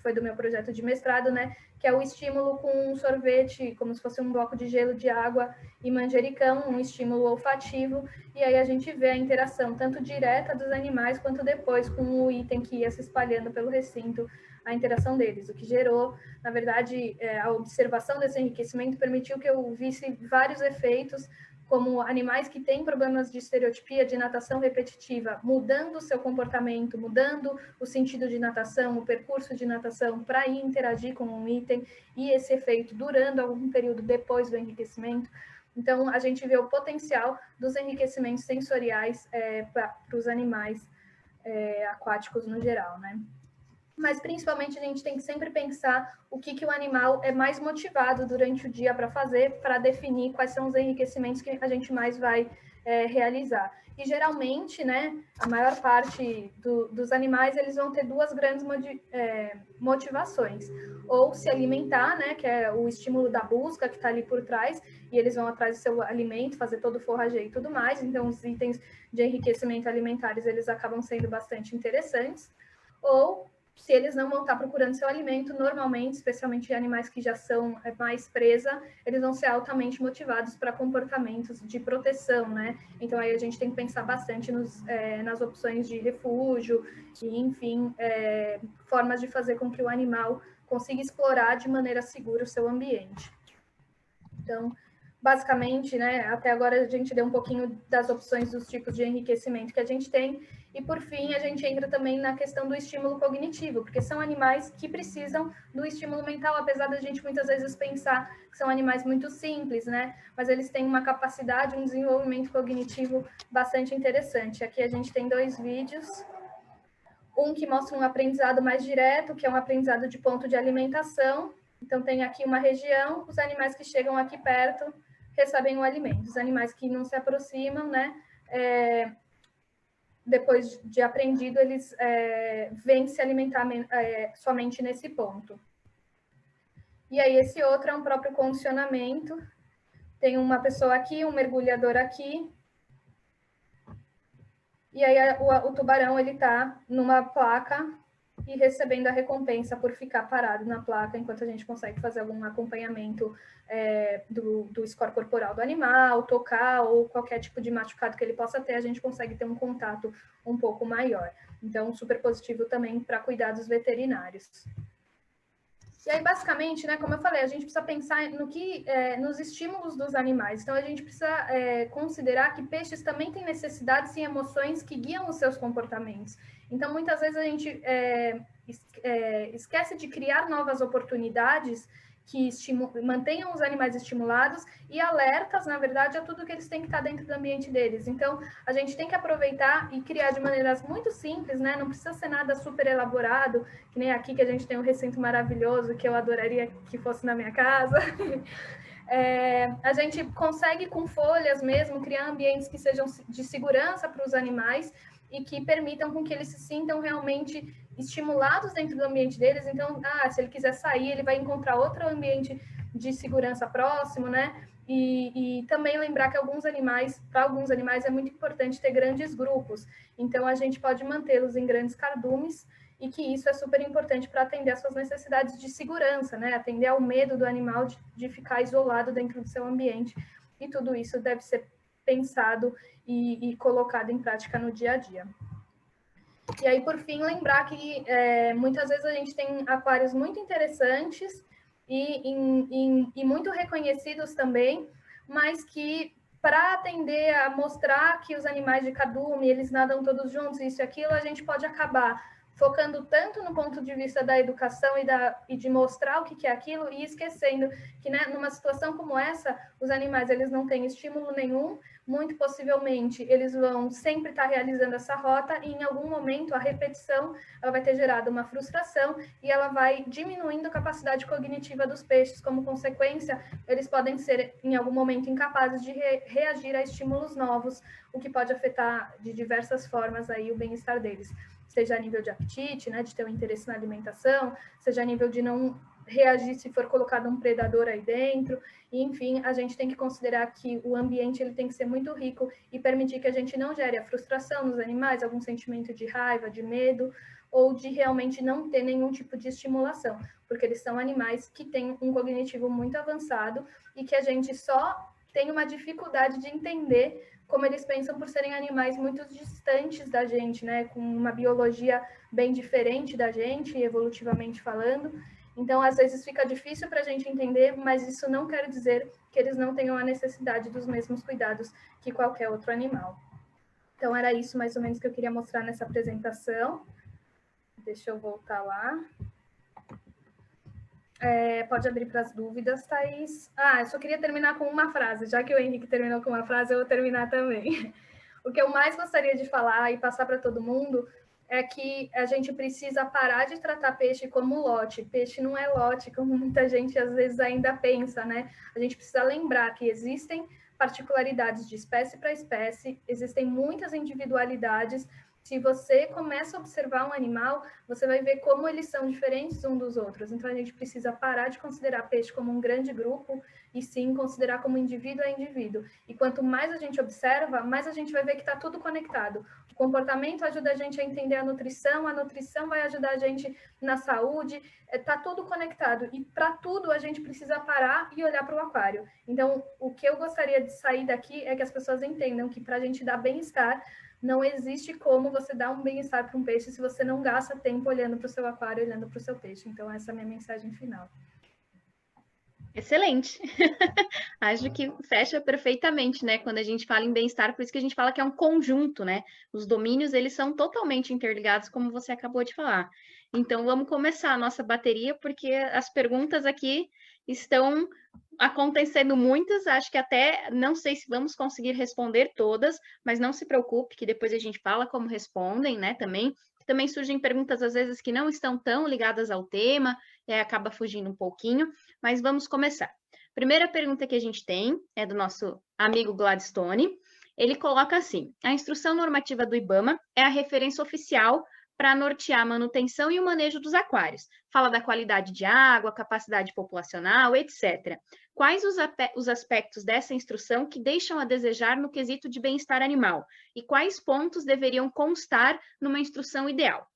foi do meu projeto de mestrado, né? Que é o estímulo com um sorvete, como se fosse um bloco de gelo de água e manjericão, um estímulo olfativo, e aí a gente vê a interação tanto direta dos animais quanto depois com o item que ia se espalhando pelo recinto, a interação deles, o que gerou, na verdade, a observação desse enriquecimento permitiu que eu visse vários efeitos como animais que têm problemas de estereotipia, de natação repetitiva, mudando o seu comportamento, mudando o sentido de natação, o percurso de natação, para ir interagir com um item, e esse efeito durando algum período depois do enriquecimento. Então, a gente vê o potencial dos enriquecimentos sensoriais para os animais aquáticos no geral, né? Mas, principalmente, a gente tem que sempre pensar o que o animal é mais motivado durante o dia para fazer, para definir quais são os enriquecimentos que a gente mais vai realizar. E, geralmente, né, a maior parte dos animais, eles vão ter duas grandes motivações. Ou se alimentar, né, que é o estímulo da busca que está ali por trás, e eles vão atrás do seu alimento, fazer todo o forrageio e tudo mais. Então, os itens de enriquecimento alimentares, eles acabam sendo bastante interessantes. Ou se eles não vão estar procurando seu alimento, normalmente, especialmente animais que já são mais presa, eles vão ser altamente motivados para comportamentos de proteção, né? Então, aí a gente tem que pensar bastante nas opções de refúgio e, enfim, formas de fazer com que o animal consiga explorar de maneira segura o seu ambiente. Então, basicamente, né, até agora a gente deu um pouquinho das opções dos tipos de enriquecimento que a gente tem, e por fim a gente entra também na questão do estímulo cognitivo, porque são animais que precisam do estímulo mental, apesar da gente muitas vezes pensar que são animais muito simples, né, mas eles têm uma capacidade, um desenvolvimento cognitivo bastante interessante. Aqui a gente tem 2 vídeos, um que mostra um aprendizado mais direto, que é um aprendizado de ponto de alimentação. Então tem aqui uma região, os animais que chegam aqui perto recebem o alimento. Os animais que não se aproximam, né, depois de aprendido, eles vêm se alimentar somente nesse ponto. E aí esse outro é um próprio condicionamento. Tem uma pessoa aqui, um mergulhador aqui. E aí o tubarão, ele está numa placa e recebendo a recompensa por ficar parado na placa, enquanto a gente consegue fazer algum acompanhamento do score corporal do animal, tocar ou qualquer tipo de machucado que ele possa ter, a gente consegue ter um contato um pouco maior. Então, super positivo também para cuidados veterinários. E aí, basicamente, né, como eu falei, a gente precisa pensar nos estímulos dos animais. Então, a gente precisa considerar que peixes também têm necessidades e emoções que guiam os seus comportamentos. Então, muitas vezes a gente esquece de criar novas oportunidades que mantenham os animais estimulados e alertas, na verdade, a tudo que eles têm que estar dentro do ambiente deles. Então, a gente tem que aproveitar e criar de maneiras muito simples, né? Não precisa ser nada super elaborado, que nem aqui que a gente tem um recinto maravilhoso que eu adoraria que fosse na minha casa. A gente consegue, com folhas mesmo, criar ambientes que sejam de segurança para os animais e que permitam com que eles se sintam realmente estimulados dentro do ambiente deles. Então, se ele quiser sair, ele vai encontrar outro ambiente de segurança próximo, né? E também lembrar que para alguns animais é muito importante ter grandes grupos. Então, a gente pode mantê-los em grandes cardumes e que isso é super importante para atender às suas necessidades de segurança, né? Atender ao medo do animal de ficar isolado dentro do seu ambiente. E tudo isso deve ser pensado e colocado em prática no dia a dia. E aí, por fim, lembrar que muitas vezes a gente tem aquários muito interessantes e muito reconhecidos também, mas que para atender a mostrar que os animais de cardume, eles nadam todos juntos, isso e aquilo, a gente pode acabar focando tanto no ponto de vista da educação e de mostrar o que é aquilo e esquecendo que, né, numa situação como essa, os animais eles não têm estímulo nenhum, muito possivelmente eles vão sempre estar realizando essa rota e em algum momento a repetição ela vai ter gerado uma frustração e ela vai diminuindo a capacidade cognitiva dos peixes. Como consequência, eles podem ser em algum momento incapazes de reagir a estímulos novos, o que pode afetar de diversas formas aí o bem-estar deles, seja a nível de apetite, né, de ter um interesse na alimentação, seja a nível de não reagir se for colocado um predador aí dentro, e, enfim, a gente tem que considerar que o ambiente ele tem que ser muito rico e permitir que a gente não gere a frustração nos animais, algum sentimento de raiva, de medo, ou de realmente não ter nenhum tipo de estimulação, porque eles são animais que têm um cognitivo muito avançado e que a gente só tem uma dificuldade de entender como eles pensam por serem animais muito distantes da gente, né, com uma biologia bem diferente da gente, evolutivamente falando, Então, às vezes fica difícil para a gente entender, mas isso não quer dizer que eles não tenham a necessidade dos mesmos cuidados que qualquer outro animal. Então, era isso mais ou menos que eu queria mostrar nessa apresentação. Deixa eu voltar lá. Pode abrir para as dúvidas, Thaís. Eu só queria terminar com uma frase. Já que o Henrique terminou com uma frase, eu vou terminar também. O que eu mais gostaria de falar e passar para todo mundo é que a gente precisa parar de tratar peixe como lote. Peixe não é lote, como muita gente às vezes ainda pensa, né? A gente precisa lembrar que existem particularidades de espécie para espécie, existem muitas individualidades. Se você começa a observar um animal, você vai ver como eles são diferentes uns dos outros. Então, a gente precisa parar de considerar peixe como um grande grupo e sim considerar como indivíduo a indivíduo. E quanto mais a gente observa, mais a gente vai ver que está tudo conectado. O comportamento ajuda a gente a entender a nutrição vai ajudar a gente na saúde, está tudo conectado. E para tudo a gente precisa parar e olhar para o aquário. Então, o que eu gostaria de sair daqui é que as pessoas entendam que para a gente dar bem-estar, não existe como você dar um bem-estar para um peixe se você não gasta tempo olhando para o seu aquário, olhando para o seu peixe. Então, essa é a minha mensagem final. Excelente. Acho que fecha perfeitamente, né? Quando a gente fala em bem-estar, por isso que a gente fala que é um conjunto, né? Os domínios, eles são totalmente interligados, como você acabou de falar. Então, vamos começar a nossa bateria, porque as perguntas aqui estão acontecendo muitas, acho que até não sei se vamos conseguir responder todas, mas não se preocupe, que depois a gente fala como respondem, né, também surgem perguntas às vezes que não estão tão ligadas ao tema, e aí acaba fugindo um pouquinho, mas vamos começar. Primeira pergunta que a gente tem é do nosso amigo Gladstone. Ele coloca assim: a instrução normativa do IBAMA é a referência oficial para nortear a manutenção e o manejo dos aquários. Fala da qualidade de água, capacidade populacional, etc. Quais os aspectos dessa instrução que deixam a desejar no quesito de bem-estar animal? E quais pontos deveriam constar numa instrução ideal?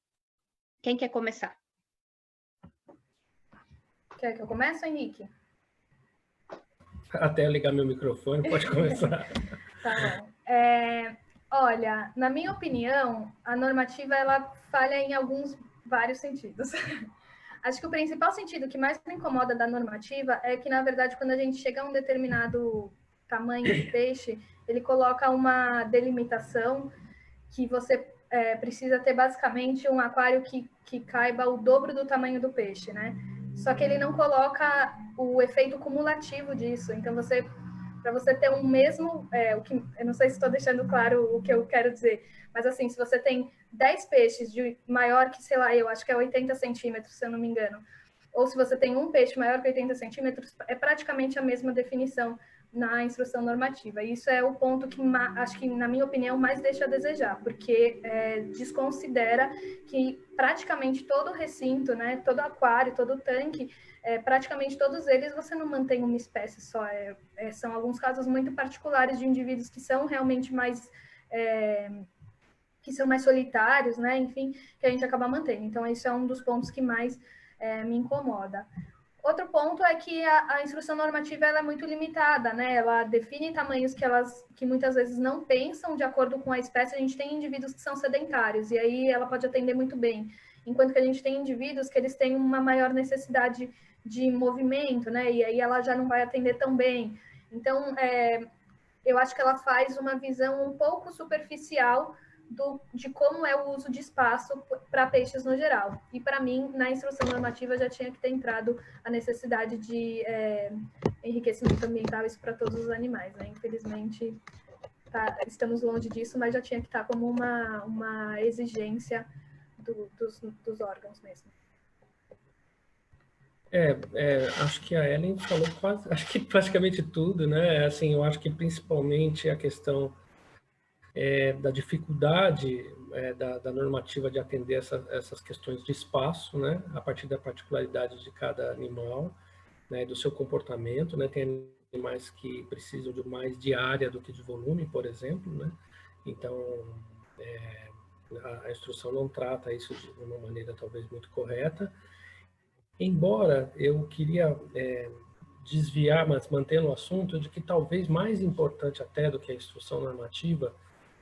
Quem quer começar? Quer que eu comece, Henrique? Até eu ligar meu microfone, pode começar. Tá bom. Olha, na minha opinião, a normativa ela falha em vários sentidos. Acho que o principal sentido que mais me incomoda da normativa é que, na verdade, quando a gente chega a um determinado tamanho de peixe, ele coloca uma delimitação que você precisa ter basicamente um aquário que caiba o dobro do tamanho do peixe, né? Só que ele não coloca o efeito cumulativo disso. Então, para você ter um mesmo... eu não sei se estou deixando claro o que eu quero dizer, mas assim, se você tem 10 peixes de maior que, sei lá, eu acho que é 80 centímetros, se eu não me engano, ou se você tem um peixe maior que 80 centímetros, é praticamente a mesma definição na instrução normativa. E isso é o ponto que, acho que, na minha opinião, mais deixa a desejar, porque desconsidera que praticamente todo recinto, né, todo aquário, todo tanque, praticamente todos eles você não mantém uma espécie só. São alguns casos muito particulares de indivíduos que são realmente mais... que são mais solitários, né? Enfim, que a gente acaba mantendo. Então, esse é um dos pontos que mais me incomoda. Outro ponto é que a instrução normativa ela é muito limitada, né? Ela define tamanhos que muitas vezes não pensam de acordo com a espécie. A gente tem indivíduos que são sedentários, e aí ela pode atender muito bem. Enquanto que a gente tem indivíduos que eles têm uma maior necessidade de movimento, né? E aí ela já não vai atender tão bem. Então, eu acho que ela faz uma visão um pouco superficial de como é o uso de espaço para peixes no geral. E, para mim, na instrução normativa já tinha que ter entrado a necessidade de enriquecimento ambiental, isso para todos os animais, né? Infelizmente, estamos longe disso, mas já tinha que estar como uma exigência dos órgãos mesmo. Acho que a Ellen falou acho que praticamente tudo, né? Assim, eu acho que principalmente a questão da dificuldade da normativa de atender essas questões de espaço, né? A partir da particularidade de cada animal, né? Do seu comportamento, né? Tem animais que precisam de mais de área do que de volume, por exemplo, né? Então, a instrução não trata isso de uma maneira talvez muito correta. Embora eu queria desviar, mas mantendo o assunto, de que talvez mais importante até do que a instrução normativa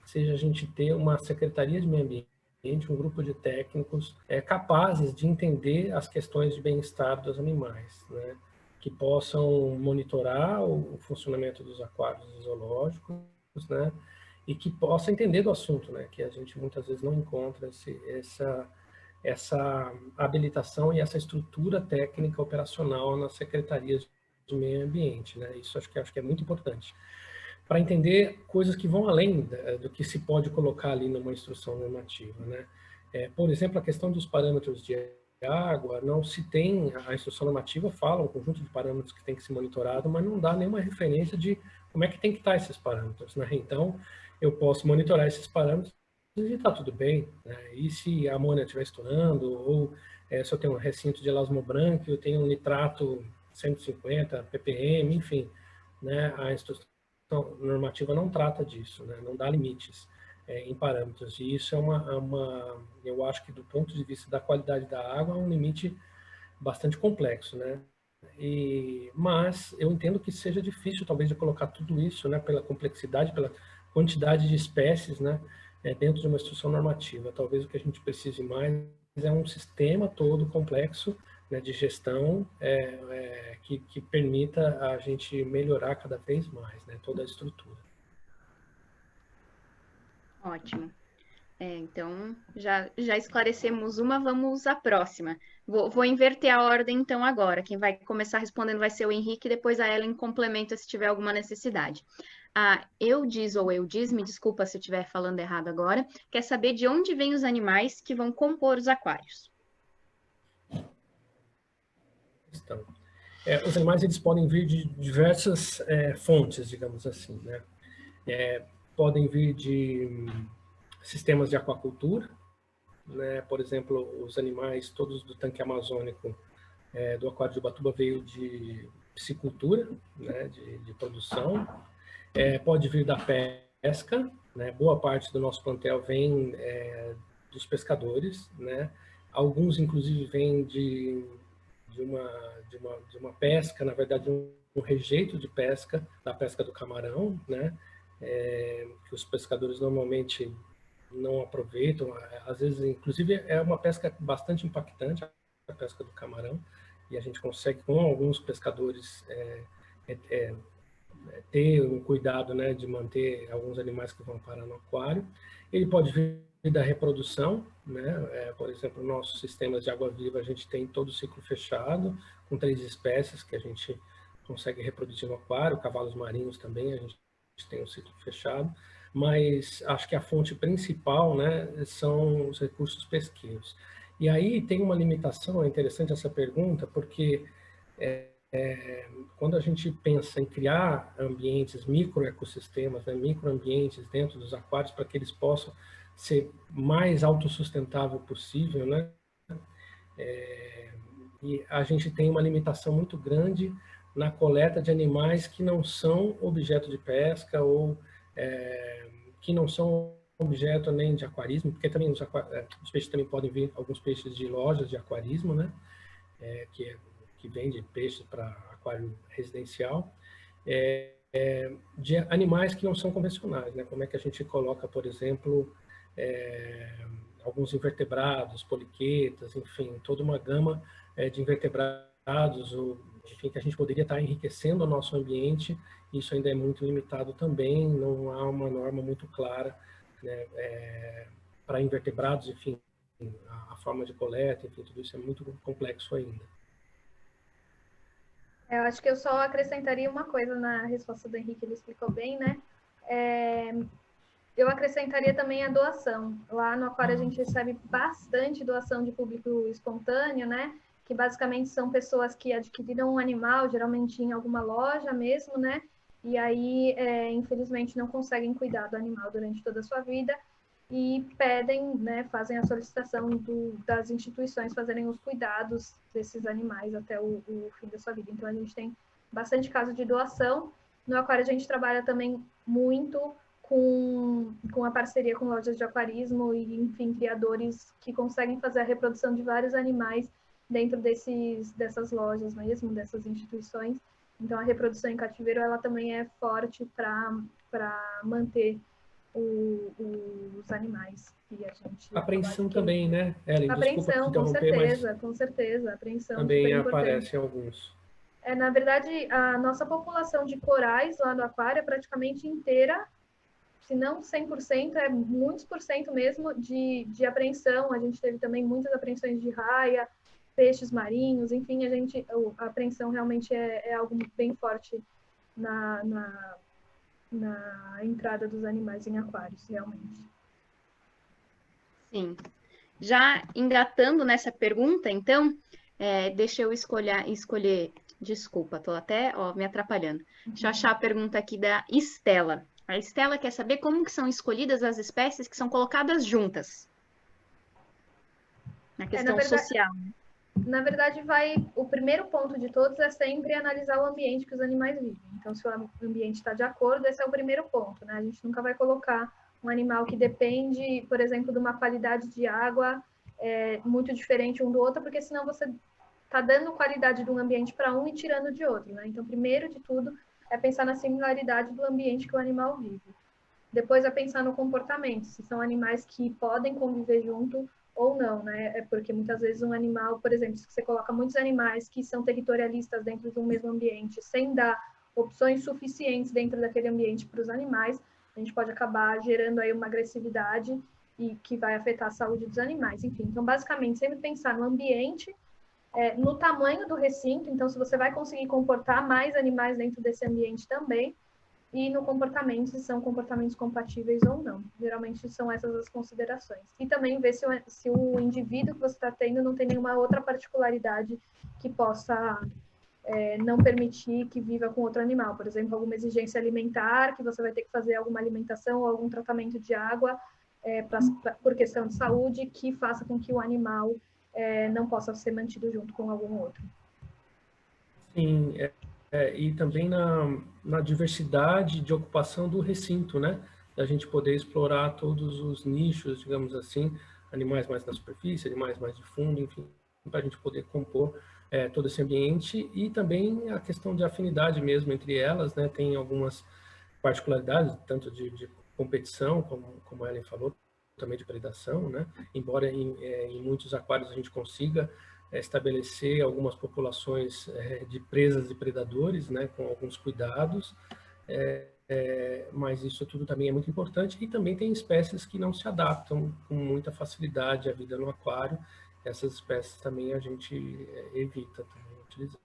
seja a gente ter uma Secretaria de Meio Ambiente um grupo de técnicos capazes de entender as questões de bem-estar dos animais, né? Que possam monitorar o funcionamento dos aquários zoológicos, né? E que possam entender do assunto, né? Que a gente muitas vezes não encontra essa habilitação e essa estrutura técnica operacional nas secretarias de meio ambiente, né? Isso acho que é muito importante para entender coisas que vão além do que se pode colocar ali numa instrução normativa, né? Por exemplo, a questão dos parâmetros de água, não se tem, a instrução normativa fala um conjunto de parâmetros que tem que ser monitorado, mas não dá nenhuma referência de como é que tem que estar esses parâmetros, né? Então, eu posso monitorar esses parâmetros e está tudo bem, né? E se a amônia estiver estourando, ou se eu tenho um recinto de elasmobranquio, eu tenho um nitrato 150 ppm, enfim, né? A instrução normativa não trata disso, né? Não dá limites em parâmetros. E isso eu acho que do ponto de vista da qualidade da água, é um limite bastante complexo, né? Mas eu entendo que seja difícil, talvez, de colocar tudo isso, né? Pela complexidade, pela quantidade de espécies, né? Dentro de uma instrução normativa. Talvez o que a gente precise mais é um sistema todo complexo, né, de gestão que permita a gente melhorar cada vez mais, né, toda a estrutura. Ótimo. Então, já esclarecemos uma, vamos à próxima. Vou inverter a ordem, então, agora. Quem vai começar respondendo vai ser o Henrique, depois a Ellen complementa se tiver alguma necessidade. A Eudiz ou Eudiz, me desculpa se eu estiver falando errado agora, quer saber de onde vêm os animais que vão compor os aquários. Então, os animais eles podem vir de diversas fontes, digamos assim, né? Podem vir de sistemas de aquacultura, né? Por exemplo, os animais todos do tanque amazônico do aquário de Ubatuba veio de piscicultura, né? de produção. Pode vir da pesca, né? Boa parte do nosso plantel vem dos pescadores, né? Alguns, inclusive, vêm de uma pesca, na verdade, um rejeito de pesca, da pesca do camarão, né? Que os pescadores normalmente não aproveitam. Às vezes, inclusive, é uma pesca bastante impactante, a pesca do camarão, e a gente consegue, com alguns pescadores, ter um cuidado, né, de manter alguns animais que vão parar no aquário. Ele pode vir da reprodução, né? Por exemplo, nossos sistemas de água-viva, a gente tem todo o ciclo fechado, com 3 espécies que a gente consegue reproduzir no aquário, cavalos marinhos também, a gente tem um ciclo fechado, mas acho que a fonte principal, né, são os recursos pesqueiros. E aí tem uma limitação, é interessante essa pergunta, porque quando a gente pensa em criar ambientes, microecossistemas, né, microambientes dentro dos aquários para que eles possam ser mais autossustentável possível, né? E a gente tem uma limitação muito grande na coleta de animais que não são objeto de pesca ou que não são objeto nem de aquarismo, porque também os peixes também podem vir, alguns peixes de lojas de aquarismo, né? Que vende peixes para aquário residencial, de animais que não são convencionais, né? Como é que a gente coloca, por exemplo, alguns invertebrados, poliquetas, enfim, toda uma gama de invertebrados, ou, enfim, que a gente poderia estar enriquecendo o nosso ambiente. Isso ainda é muito limitado também, não há uma norma muito clara, né, para invertebrados, enfim, a forma de coleta, enfim, tudo isso é muito complexo ainda. Eu acho que eu só acrescentaria uma coisa na resposta do Henrique, ele explicou bem, né? Eu acrescentaria também a doação. Lá no aquário a gente recebe bastante doação de público espontâneo, né? Que basicamente são pessoas que adquiriram um animal, geralmente em alguma loja mesmo, né? E aí, infelizmente, não conseguem cuidar do animal durante toda a sua vida e pedem, né, fazem a solicitação das instituições fazerem os cuidados desses animais até o fim da sua vida. Então, a gente tem bastante caso de doação. No aquário, a gente trabalha também muito com a parceria com lojas de aquarismo e, enfim, criadores que conseguem fazer a reprodução de vários animais dentro dessas lojas mesmo, dessas instituições. Então, a reprodução em cativeiro, ela também é forte para manter os animais que a gente... Apreensão também, né, Ellen? Desculpa te Apreensão, interromper, mas com certeza. Apreensão também super importante. aparecem alguns. Na verdade, a nossa população de corais lá no aquário é praticamente inteira, se não 100%, é muitos por cento mesmo de apreensão. A gente teve também muitas apreensões de raia, peixes marinhos, enfim, a apreensão realmente é algo bem forte na entrada dos animais em aquários, realmente. Sim. Já engatando nessa pergunta, então, deixa eu escolher. Desculpa, estou até me atrapalhando. Deixa eu achar a pergunta aqui da Estela. A Estela quer saber como que são escolhidas as espécies que são colocadas juntas. Na questão social. Na verdade, o primeiro ponto de todos é sempre analisar o ambiente que os animais vivem. Então, se o ambiente está de acordo, esse é o primeiro ponto, né? A gente nunca vai colocar um animal que depende, por exemplo, de uma qualidade de água muito diferente um do outro, porque senão você está dando qualidade de um ambiente para um e tirando de outro, né? Então, primeiro de tudo, é pensar na similaridade do ambiente que o animal vive. Depois é pensar no comportamento, se são animais que podem conviver junto ou não, né? É porque muitas vezes um animal, por exemplo, se você coloca muitos animais que são territorialistas dentro de um mesmo ambiente, sem dar opções suficientes dentro daquele ambiente para os animais, a gente pode acabar gerando aí uma agressividade e que vai afetar a saúde dos animais. Enfim, então basicamente sempre pensar no ambiente, no tamanho do recinto, então se você vai conseguir comportar mais animais dentro desse ambiente também, e no comportamento, se são comportamentos compatíveis ou não. Geralmente são essas as considerações. E também ver se o indivíduo que você está tendo não tem nenhuma outra particularidade que possa não permitir que viva com outro animal. Por exemplo, alguma exigência alimentar, que você vai ter que fazer alguma alimentação ou algum tratamento de água por questão de saúde, que faça com que o animal não possa ser mantido junto com algum outro. Sim, e também na diversidade de ocupação do recinto, né? Da gente poder explorar todos os nichos, digamos assim, animais mais na superfície, animais mais de fundo, enfim, para a gente poder compor todo esse ambiente, e também a questão de afinidade mesmo entre elas, né? Tem algumas particularidades, tanto de competição, como a Ellen falou, também de predação, né? Embora em muitos aquários a gente consiga estabelecer algumas populações de presas e predadores, né, com alguns cuidados, mas isso tudo também é muito importante. E também tem espécies que não se adaptam com muita facilidade à vida no aquário. Essas espécies também a gente evita também utilizar.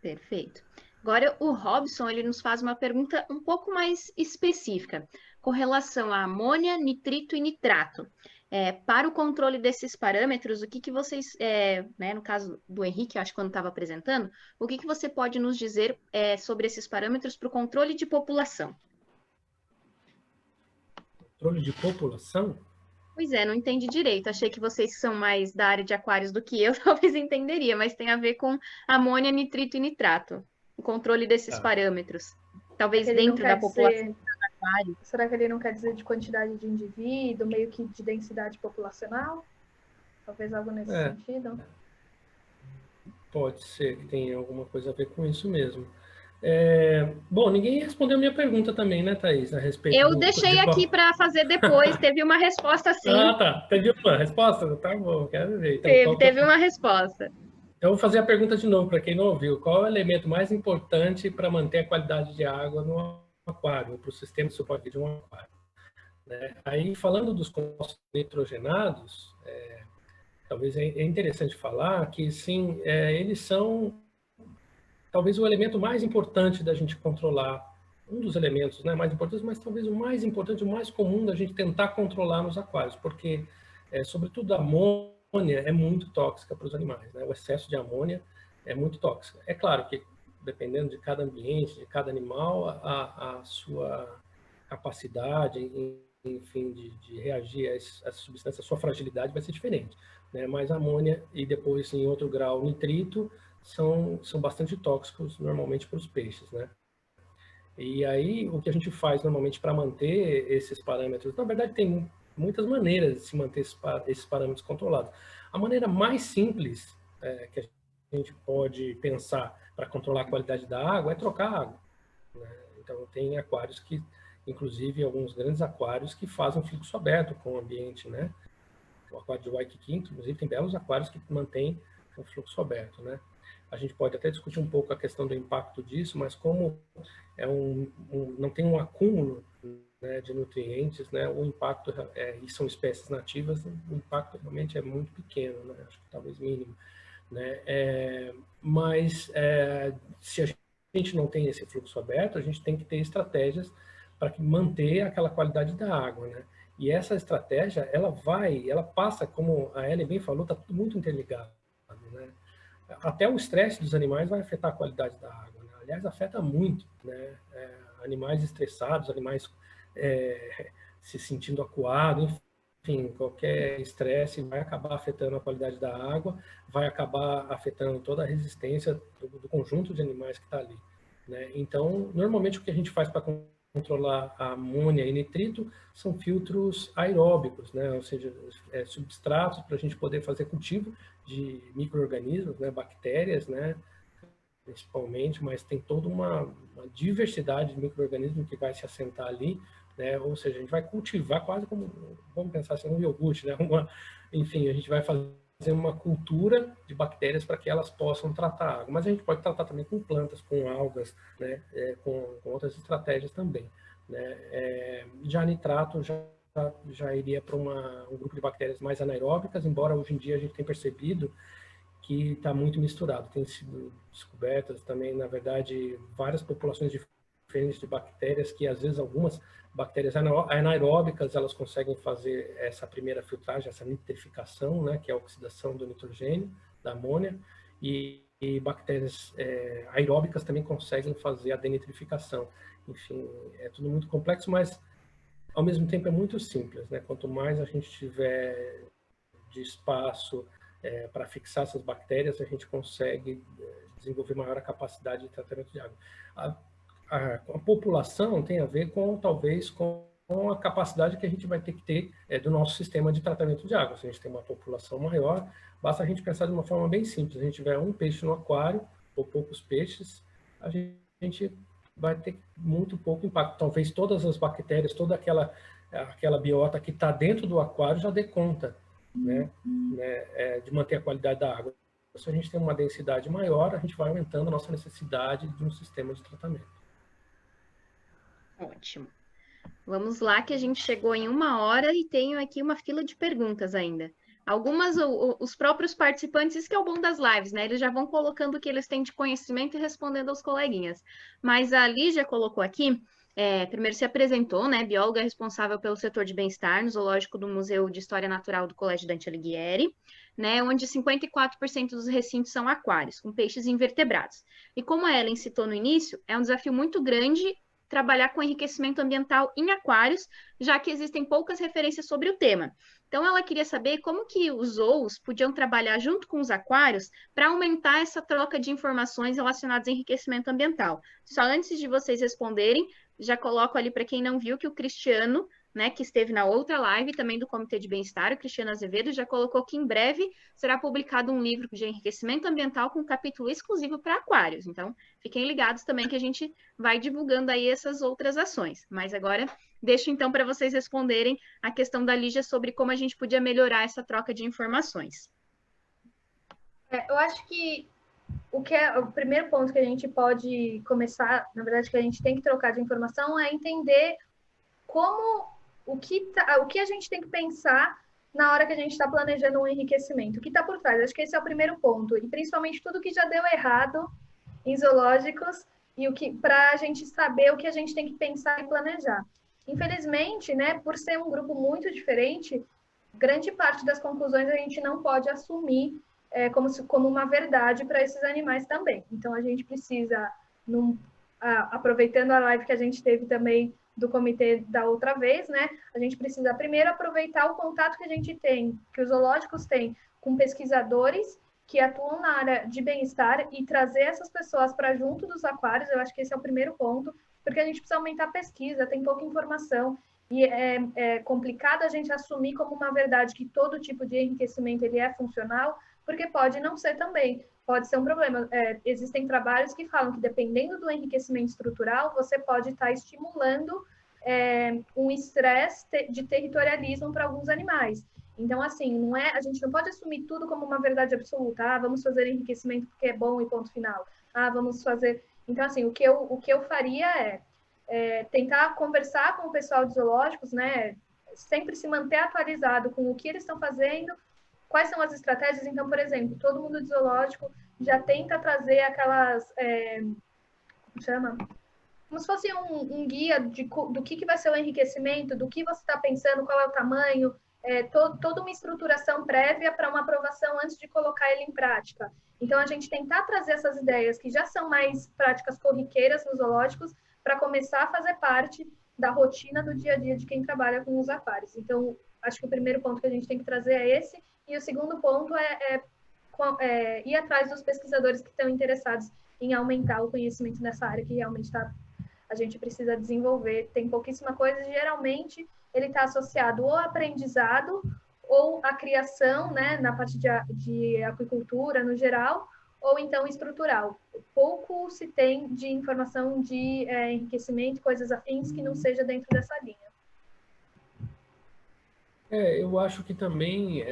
Perfeito. Agora o Robson ele nos faz uma pergunta um pouco mais específica com relação a amônia, nitrito e nitrato. Para o controle desses parâmetros, o que vocês, né, no caso do Henrique, eu acho que quando estava apresentando, o que você pode nos dizer sobre esses parâmetros para o controle de população? Controle de população? Pois não entendi direito. Achei que vocês que são mais da área de aquários do que eu, talvez entenderia, mas tem a ver com amônia, nitrito e nitrato. O controle desses parâmetros. Talvez dentro da população do aquário. Será que ele não quer dizer de quantidade de indivíduo, meio que de densidade populacional? Talvez algo nesse sentido? Pode ser que tenha alguma coisa a ver com isso mesmo. Bom, ninguém respondeu a minha pergunta também, né, Thaís, a respeito Eu deixei aqui para fazer depois, teve uma resposta sim. Ah, tá. Teve uma resposta? Tá bom, quero ver. Então, teve uma resposta. Eu vou fazer a pergunta de novo para quem não ouviu. Qual é o elemento mais importante para manter a qualidade de água no aquário, ou para o sistema de suporte de um aquário? Né? Aí, falando dos compostos nitrogenados, talvez é interessante falar que, sim, eles são talvez o elemento mais importante da gente controlar, um dos elementos, né, mais importantes, mas talvez o mais importante, o mais comum da gente tentar controlar nos aquários, porque, sobretudo, a amônia é muito tóxica para os animais, né? O excesso de amônia é muito tóxico. É claro que, dependendo de cada ambiente, de cada animal, a sua capacidade, enfim, de reagir a essa substância, a sua fragilidade vai ser diferente, né? Mas a amônia e depois, em outro grau, nitrito, são bastante tóxicos normalmente para os peixes, né? E aí, o que a gente faz normalmente para manter esses parâmetros, na verdade tem muitas maneiras de se manter esses parâmetros controlados. A maneira mais simples que a gente pode pensar para controlar a qualidade da água é trocar água, né? Então, tem aquários que inclusive alguns grandes aquários que fazem fluxo aberto com o ambiente, né? O aquário de Waikiki, inclusive, tem belos aquários que mantêm o fluxo aberto, né? A gente pode até discutir um pouco a questão do impacto disso, mas como não tem um acúmulo, né, de nutrientes, né, o impacto, e são espécies nativas, o impacto realmente é muito pequeno, né? Acho que talvez mínimo, né? Mas se a gente não tem esse fluxo aberto, a gente tem que ter estratégias para manter aquela qualidade da água, né? E essa estratégia, ela passa, como a Ellen bem falou, está tudo muito interligado, né? Até o estresse dos animais vai afetar a qualidade da água, né? Aliás, afeta muito, né? Animais estressados, animais se sentindo acuados, enfim, qualquer estresse vai acabar afetando a qualidade da água, vai acabar afetando toda a resistência do conjunto de animais que está ali, né? Então, normalmente o que a gente faz para controlar a amônia e nitrito são filtros aeróbicos, né? Ou seja, substratos para a gente poder fazer cultivo de micro-organismos, né? Bactérias, né? Principalmente, mas tem toda uma diversidade de micro-organismos que vai se assentar ali, né? Ou seja, a gente vai cultivar quase como, vamos pensar assim, um iogurte, né? Enfim, a gente vai fazer uma cultura de bactérias para que elas possam tratar a água. Mas a gente pode tratar também com plantas, com algas, né? Com outras estratégias também, né? Já nitrato já iria para um grupo de bactérias mais anaeróbicas, embora hoje em dia a gente tenha percebido que está muito misturado. Tem sido descobertas também, na verdade, várias populações diferentes de bactérias, que às vezes algumas bactérias anaeróbicas, elas conseguem fazer essa primeira filtragem, essa nitrificação, né, que é a oxidação do nitrogênio, da amônia, e bactérias aeróbicas também conseguem fazer a denitrificação. Enfim, é tudo muito complexo, mas ao mesmo tempo é muito simples, né? Quanto mais a gente tiver de espaço para fixar essas bactérias, a gente consegue desenvolver maior capacidade de tratamento de água. A população tem a ver talvez com a capacidade que a gente vai ter que ter do nosso sistema de tratamento de água. Se a gente tem uma população maior, basta a gente pensar de uma forma bem simples. Se a gente tiver um peixe no aquário, ou poucos peixes, a gente vai ter muito pouco impacto. Talvez todas as bactérias, toda aquela biota que está dentro do aquário já dê conta, né, de manter a qualidade da água. Se a gente tem uma densidade maior, a gente vai aumentando a nossa necessidade de um sistema de tratamento. Ótimo. Vamos lá, que a gente chegou em 1 hora e tenho aqui uma fila de perguntas ainda. Algumas, os próprios participantes, isso que é o bom das lives, né? Eles já vão colocando o que eles têm de conhecimento e respondendo aos coleguinhas. Mas a Lígia colocou aqui, primeiro se apresentou, né? Bióloga responsável pelo setor de bem-estar no Zoológico do Museu de História Natural do Colégio Dante Alighieri, né? Onde 54% dos recintos são aquários, com peixes invertebrados. E como a Ellen citou no início, é um desafio muito grande trabalhar com enriquecimento ambiental em aquários, já que existem poucas referências sobre o tema. Então, ela queria saber como que os zoos podiam trabalhar junto com os aquários para aumentar essa troca de informações relacionadas a enriquecimento ambiental. Só antes de vocês responderem, já coloco ali para quem não viu que o Cristiano, né, que esteve na outra live também do Comitê de Bem-Estar, o Cristiano Azevedo, já colocou que em breve será publicado um livro de enriquecimento ambiental com um capítulo exclusivo para aquários. Então, fiquem ligados também que a gente vai divulgando aí essas outras ações. Mas agora, deixo então para vocês responderem a questão da Lígia sobre como a gente podia melhorar essa troca de informações. Eu acho que o primeiro ponto que a gente pode começar, na verdade, que a gente tem que trocar de informação é entender o que a gente tem que pensar na hora que a gente está planejando um enriquecimento. O que está por trás? Acho que esse é o primeiro ponto. E principalmente tudo que já deu errado em zoológicos e para a gente saber o que a gente tem que pensar e planejar. Infelizmente, né, por ser um grupo muito diferente, grande parte das conclusões a gente não pode assumir como uma verdade para esses animais também. Então, a gente precisa, aproveitando a live que a gente teve também do comitê da outra vez, né? A gente precisa primeiro aproveitar o contato que a gente tem, que os zoológicos têm com pesquisadores que atuam na área de bem-estar e trazer essas pessoas para junto dos aquários. Eu acho que esse é o primeiro ponto, porque a gente precisa aumentar a pesquisa, tem pouca informação e é complicado a gente assumir como uma verdade que todo tipo de enriquecimento ele é funcional, porque pode não ser também. Pode ser um problema. Existem trabalhos que falam que, dependendo do enriquecimento estrutural, você pode estar estimulando um estresse de territorialismo para alguns animais. Então, assim, a gente não pode assumir tudo como uma verdade absoluta. Vamos fazer enriquecimento porque é bom e ponto final. Vamos fazer... Então, assim, o que eu faria é tentar conversar com o pessoal de zoológicos, né? Sempre se manter atualizado com o que eles estão fazendo, quais são as estratégias. Então, por exemplo, todo mundo de zoológico já tenta trazer aquelas... como chama? Como se fosse um guia do que vai ser o enriquecimento, do que você está pensando, qual é o tamanho, toda uma estruturação prévia para uma aprovação antes de colocar ele em prática. Então, a gente tentar trazer essas ideias que já são mais práticas corriqueiras nos zoológicos para começar a fazer parte da rotina do dia a dia de quem trabalha com os aquários. Então, acho que o primeiro ponto que a gente tem que trazer é esse, e o segundo ponto é ir atrás dos pesquisadores que estão interessados em aumentar o conhecimento nessa área que realmente a gente precisa desenvolver. Tem pouquíssima coisa, geralmente ele está associado ou ao aprendizado ou à criação, né, na parte de aquicultura no geral, ou então estrutural. Pouco se tem de informação de enriquecimento, coisas afins que não seja dentro dessa linha. Eu acho que também,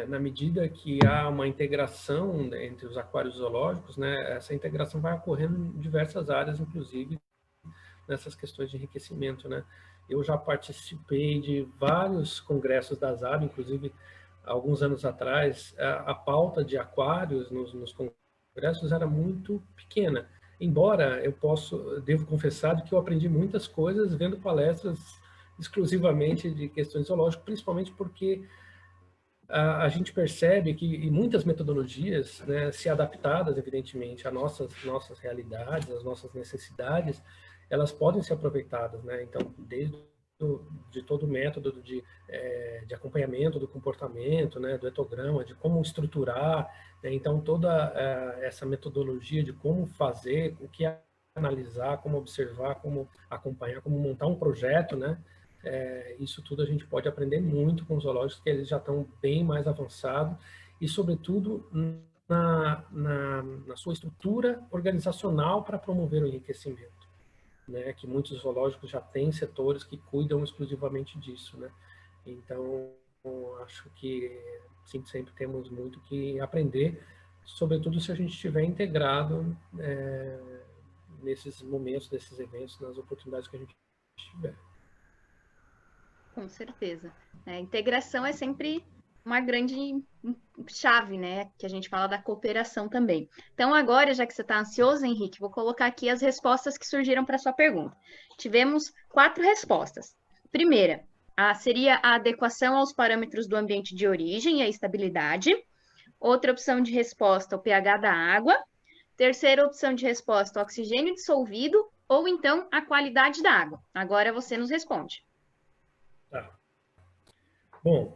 na medida que há uma integração entre os aquários zoológicos, né, essa integração vai ocorrendo em diversas áreas, inclusive nessas questões de enriquecimento, né? Eu já participei de vários congressos da ZAB, inclusive alguns anos atrás, a pauta de aquários nos congressos era muito pequena. Embora devo confessar que eu aprendi muitas coisas vendo palestras exclusivamente de questões zoológicas, principalmente porque a gente percebe que muitas metodologias, né, se adaptadas, evidentemente, às nossas realidades, às nossas necessidades, elas podem ser aproveitadas, né? Então, de todo o método de acompanhamento do comportamento, né, do etograma, de como estruturar, né? Então, toda essa metodologia de como fazer, o que analisar, como observar, como acompanhar, como montar um projeto, né? Isso tudo a gente pode aprender muito com os zoológicos, que eles já estão bem mais avançados e, sobretudo, na sua estrutura organizacional para promover o enriquecimento, né? Que muitos zoológicos já têm setores que cuidam exclusivamente disso, né? Então, acho que sim, sempre temos muito que aprender, sobretudo se a gente estiver integrado nesses momentos, nesses eventos, nas oportunidades que a gente tiver. Com certeza. Integração é sempre uma grande chave, né? Que a gente fala da cooperação também. Então, agora, já que você está ansioso, Henrique, vou colocar aqui as respostas que surgiram para a sua pergunta. Tivemos 4 respostas. Primeira, seria a adequação aos parâmetros do ambiente de origem e a estabilidade. Outra opção de resposta, o pH da água. Terceira opção de resposta, o oxigênio dissolvido, ou então a qualidade da água. Agora você nos responde. Tá. Bom,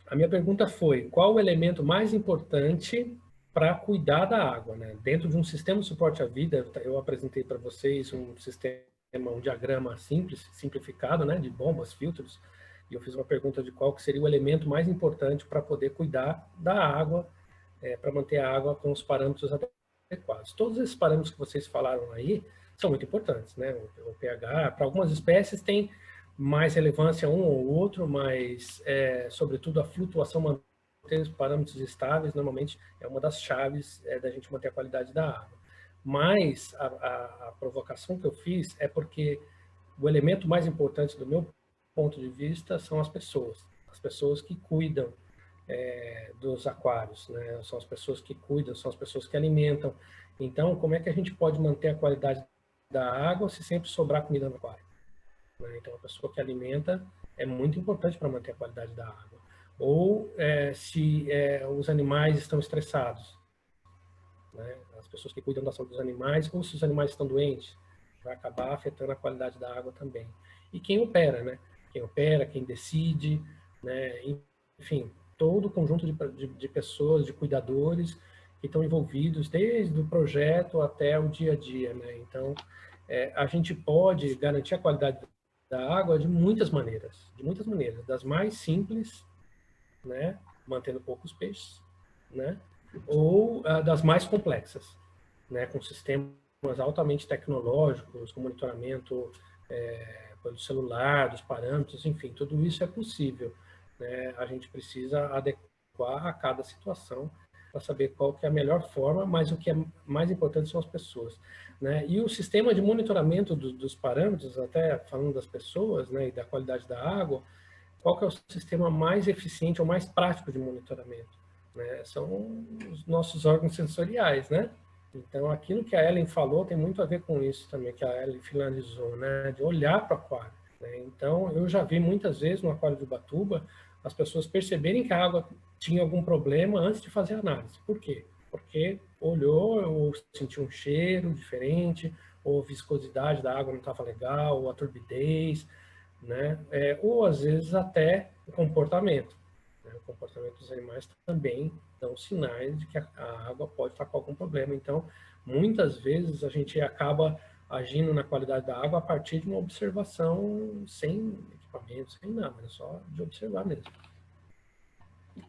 a minha pergunta foi: qual o elemento mais importante para cuidar da água, né? Dentro de um sistema de suporte à vida, eu apresentei para vocês um diagrama simplificado, né, de bombas, filtros, e eu fiz uma pergunta de qual que seria o elemento mais importante para poder cuidar da água, para manter a água com os parâmetros adequados. Todos esses parâmetros que vocês falaram aí são muito importantes, né? O pH, para algumas espécies tem mais relevância um ou outro, mas, sobretudo, a flutuação, manter os parâmetros estáveis, normalmente é uma das chaves da gente manter a qualidade da água. Mas a provocação que eu fiz é porque o elemento mais importante do meu ponto de vista são as pessoas que cuidam dos aquários, né? São as pessoas que cuidam, são as pessoas que alimentam. Então, como é que a gente pode manter a qualidade da água se sempre sobrar comida no aquário? Então, a pessoa que alimenta é muito importante para manter a qualidade da água. Ou se os animais estão estressados, né? As pessoas que cuidam da saúde dos animais, ou se os animais estão doentes, vai acabar afetando a qualidade da água também. E quem opera, né? Quem opera, quem decide, né? Enfim, todo o conjunto de pessoas, de cuidadores que estão envolvidos desde o projeto até o dia a dia, né? Então, a gente pode garantir a qualidade da água de muitas maneiras, das mais simples, né, mantendo poucos peixes, né, ou das mais complexas, né, com sistemas altamente tecnológicos, com monitoramento pelo celular, dos parâmetros, enfim, tudo isso é possível, né? A gente precisa adequar a cada situação para saber qual que é a melhor forma, mas o que é mais importante são as pessoas, né? E o sistema de monitoramento dos parâmetros, até falando das pessoas, né, e da qualidade da água, qual que é o sistema mais eficiente ou mais prático de monitoramento, né? São os nossos órgãos sensoriais, né? Então, aquilo que a Ellen falou tem muito a ver com isso também, que a Ellen finalizou, né? De olhar para o aquário, né? Então, eu já vi muitas vezes no aquário de Ubatuba as pessoas perceberem que a água tinha algum problema antes de fazer a análise. Por quê? Porque olhou ou sentiu um cheiro diferente, ou a viscosidade da água não estava legal, ou a turbidez, né? Ou às vezes até o comportamento. Né? O comportamento dos animais também dão sinais de que a água pode estar com algum problema. Então, muitas vezes a gente acaba agindo na qualidade da água a partir de uma observação sem equipamento, sem nada, só de observar mesmo.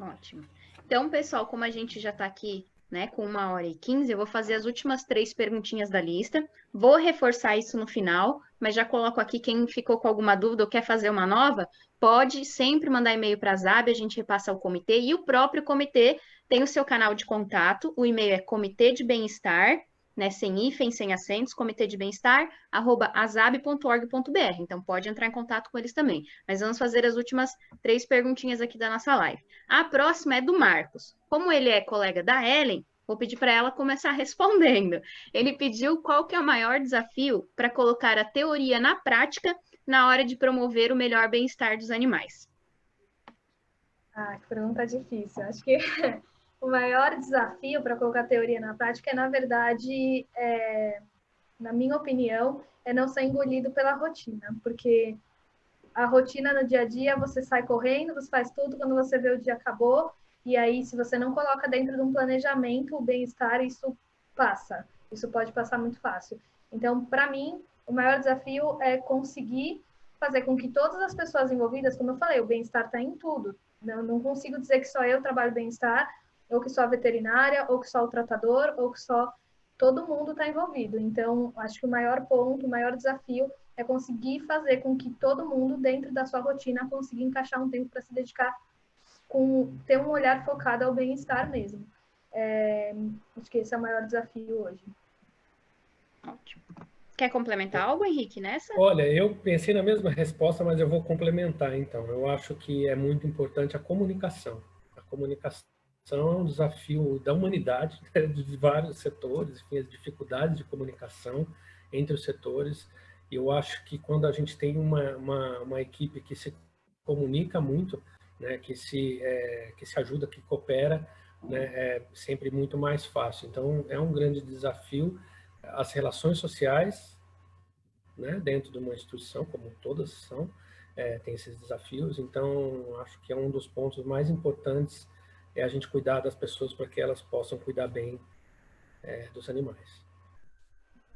Ótimo. Então, pessoal, como a gente já está aqui, né, com 1h15, eu vou fazer as últimas 3 perguntinhas da lista. Vou reforçar isso no final, mas já coloco aqui quem ficou com alguma dúvida ou quer fazer uma nova, pode sempre mandar e-mail para a ZAB, a gente repassa ao comitê, e o próprio comitê tem o seu canal de contato, o e-mail é comitê de bem-estar, né, sem hífen, sem acentos, comitê de bem-estar, @azab.org.br. Então, pode entrar em contato com eles também. Mas vamos fazer as últimas 3 perguntinhas aqui da nossa live. A próxima é do Marcos. Como ele é colega da Ellen, vou pedir para ela começar respondendo. Ele pediu qual que é o maior desafio para colocar a teoria na prática na hora de promover o melhor bem-estar dos animais. Que pergunta difícil. Acho que o maior desafio para colocar a teoria na prática é, na verdade, na minha opinião, é não ser engolido pela rotina, porque a rotina no dia a dia, você sai correndo, você faz tudo, quando você vê o dia acabou, e aí se você não coloca dentro de um planejamento o bem-estar, isso passa, isso pode passar muito fácil. Então, para mim, o maior desafio é conseguir fazer com que todas as pessoas envolvidas, como eu falei, o bem-estar está em tudo, não consigo dizer que só eu trabalho bem-estar, ou que só a veterinária, ou que só o tratador, ou que só todo mundo está envolvido. Então, acho que o maior ponto, o maior desafio é conseguir fazer com que todo mundo, dentro da sua rotina, consiga encaixar um tempo para se dedicar, ter um olhar focado ao bem-estar mesmo. Acho que esse é o maior desafio hoje. Ótimo. Quer complementar algo, Henrique, nessa? Olha, eu pensei na mesma resposta, mas eu vou complementar, então. Eu acho que é muito importante a comunicação. A comunicação é um desafio da humanidade, de vários setores, enfim, as dificuldades de comunicação entre os setores. E eu acho que quando a gente tem uma equipe que se comunica muito, né, que se ajuda, que coopera, né, é sempre muito mais fácil. Então, é um grande desafio. As relações sociais, né, dentro de uma instituição, como todas são, tem esses desafios. Então, acho que é um dos pontos mais importantes é a gente cuidar das pessoas para que elas possam cuidar bem dos animais.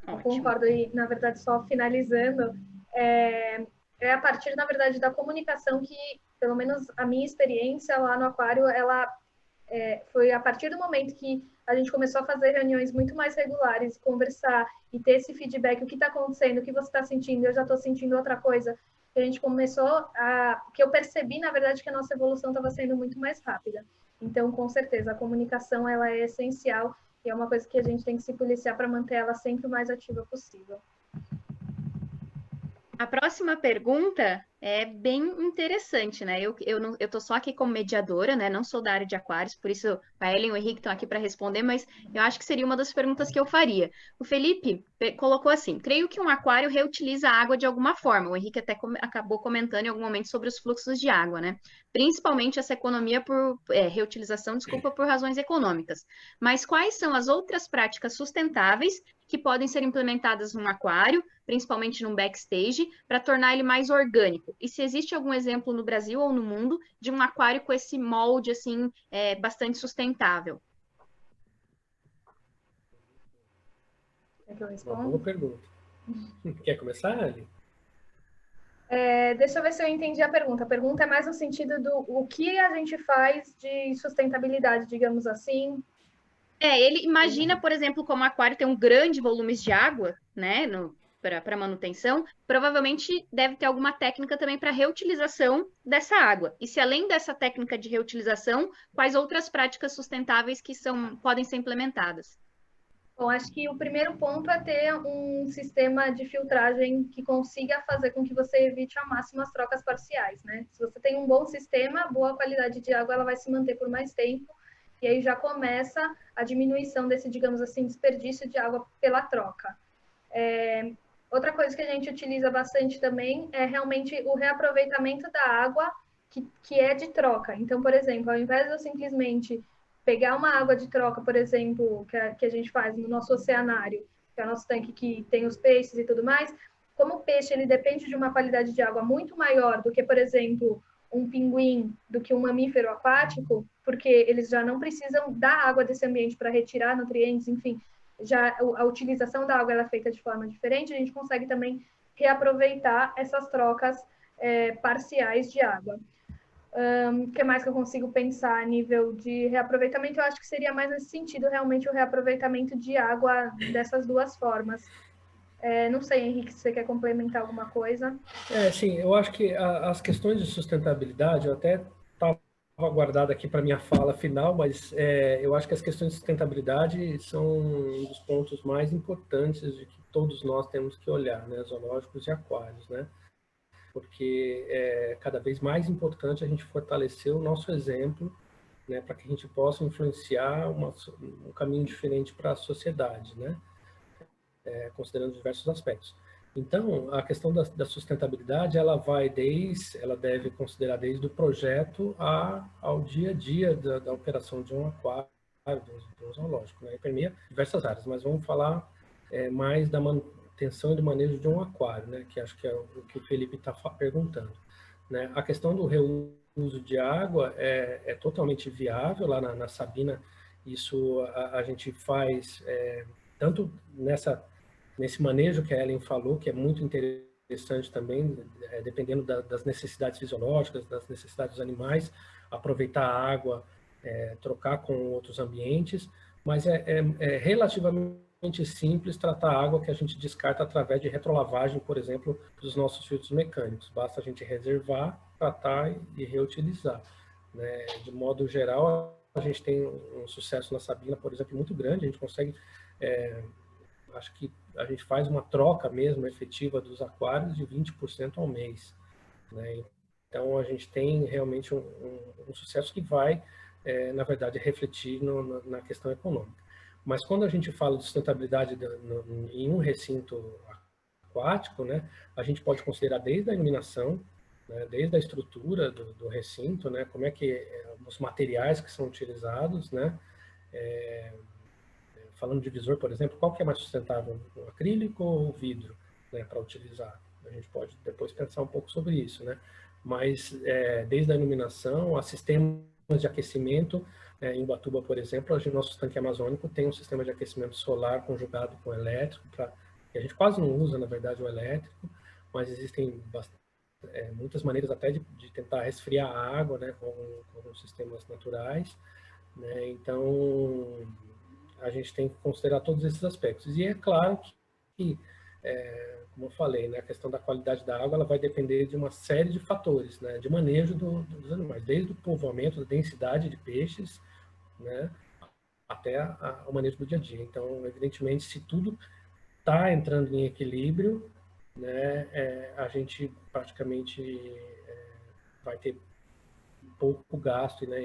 Eu concordo, e na verdade, só finalizando, é a partir, na verdade, da comunicação que, pelo menos a minha experiência lá no aquário, ela foi a partir do momento que a gente começou a fazer reuniões muito mais regulares, conversar e ter esse feedback, o que está acontecendo, o que você está sentindo, eu já estou sentindo outra coisa, que a gente começou que eu percebi, na verdade, que a nossa evolução estava sendo muito mais rápida. Então, com certeza, a comunicação, ela é essencial e é uma coisa que a gente tem que se policiar para manter ela sempre o mais ativa possível. A próxima pergunta é bem interessante, né? Eu tô só aqui como mediadora, né? Não sou da área de aquários, por isso a Ellen e o Henrique estão aqui para responder, mas eu acho que seria uma das perguntas que eu faria. O Felipe colocou assim: creio que um aquário reutiliza a água de alguma forma. O Henrique até acabou comentando em algum momento sobre os fluxos de água, né? Principalmente essa economia reutilização, desculpa, por razões econômicas. Mas quais são as outras práticas sustentáveis que podem ser implementadas num aquário, principalmente num backstage, para tornar ele mais orgânico? E se existe algum exemplo no Brasil ou no mundo de um aquário com esse molde assim bastante sustentável? É que eu respondo? Uma boa pergunta. Quer começar, Ali? Deixa eu ver se eu entendi a pergunta. A pergunta é mais no sentido do o que a gente faz de sustentabilidade, digamos assim. Ele imagina, por exemplo, como o aquário tem um grande volume de água, né? para manutenção, provavelmente deve ter alguma técnica também para reutilização dessa água. E se além dessa técnica de reutilização, quais outras práticas sustentáveis que podem ser implementadas? Bom, acho que o primeiro ponto é ter um sistema de filtragem que consiga fazer com que você evite ao máximo as trocas parciais, né? Se você tem um bom sistema, boa qualidade de água, ela vai se manter por mais tempo, e aí já começa a diminuição desse, digamos assim, desperdício de água pela troca. Outra coisa que a gente utiliza bastante também é realmente o reaproveitamento da água que é de troca. Então, por exemplo, ao invés de eu simplesmente pegar uma água de troca, por exemplo, que a gente faz no nosso oceanário, que é o nosso tanque que tem os peixes e tudo mais, como o peixe ele depende de uma qualidade de água muito maior do que, por exemplo, um pinguim, do que um mamífero aquático, porque eles já não precisam da água desse ambiente para retirar nutrientes, enfim, já a utilização da água ela é feita de forma diferente, a gente consegue também reaproveitar essas trocas parciais de água. O que mais que eu consigo pensar a nível de reaproveitamento? Eu acho que seria mais nesse sentido, realmente, o reaproveitamento de água dessas duas formas. Não sei, Henrique, se você quer complementar alguma coisa. Sim, eu acho que as questões de sustentabilidade, eu até estava guardado aqui para minha fala final, mas eu acho que as questões de sustentabilidade são um dos pontos mais importantes de que todos nós temos que olhar, né? Zoológicos e aquários, né? Porque é cada vez mais importante a gente fortalecer o nosso exemplo, né, para que a gente possa influenciar um caminho diferente para a sociedade, né, considerando diversos aspectos. Então, a questão da sustentabilidade, ela deve considerar desde o projeto ao dia a dia da operação de um aquário, de um zoológico, né, e permeia diversas áreas, mas vamos falar mais da manutenção e do manejo de um aquário, né, que acho que é o que o Felipe está perguntando, né. A questão do reuso de água é totalmente viável lá na Sabina. Isso a gente faz tanto nesse manejo que a Ellen falou, que é muito interessante também, dependendo das necessidades fisiológicas, das necessidades dos animais, aproveitar a água, trocar com outros ambientes, mas é relativamente simples tratar a água que a gente descarta através de retrolavagem, por exemplo, dos nossos filtros mecânicos. Basta a gente reservar, tratar e reutilizar, né? De modo geral, a gente tem um sucesso na Sabina, por exemplo, muito grande. A gente consegue, acho que a gente faz uma troca mesmo efetiva dos aquários de 20% ao mês, né? Então, a gente tem realmente um sucesso que vai, na verdade, refletir na questão econômica. Mas quando a gente fala de sustentabilidade em um recinto aquático, né, a gente pode considerar desde a iluminação, né, desde a estrutura do recinto, né, como é que os materiais que são utilizados, né, falando de visor, por exemplo, qual que é mais sustentável, o acrílico ou o vidro, né, para utilizar? A gente pode depois pensar um pouco sobre isso, né? Mas desde a iluminação, a sistemas de aquecimento, em Ubatuba, por exemplo, o nosso tanque amazônico tem um sistema de aquecimento solar conjugado com elétrico, que a gente quase não usa, na verdade, o elétrico, mas existem muitas maneiras até de tentar resfriar a água, né, com sistemas naturais, né? Então, a gente tem que considerar todos esses aspectos. E é claro que como eu falei, né, a questão da qualidade da água ela vai depender de uma série de fatores, né, de manejo dos animais, desde o povoamento, da densidade de peixes, né, até o manejo do dia a dia. Então, evidentemente, se tudo está entrando em equilíbrio, né, a gente praticamente vai ter pouco gasto, né,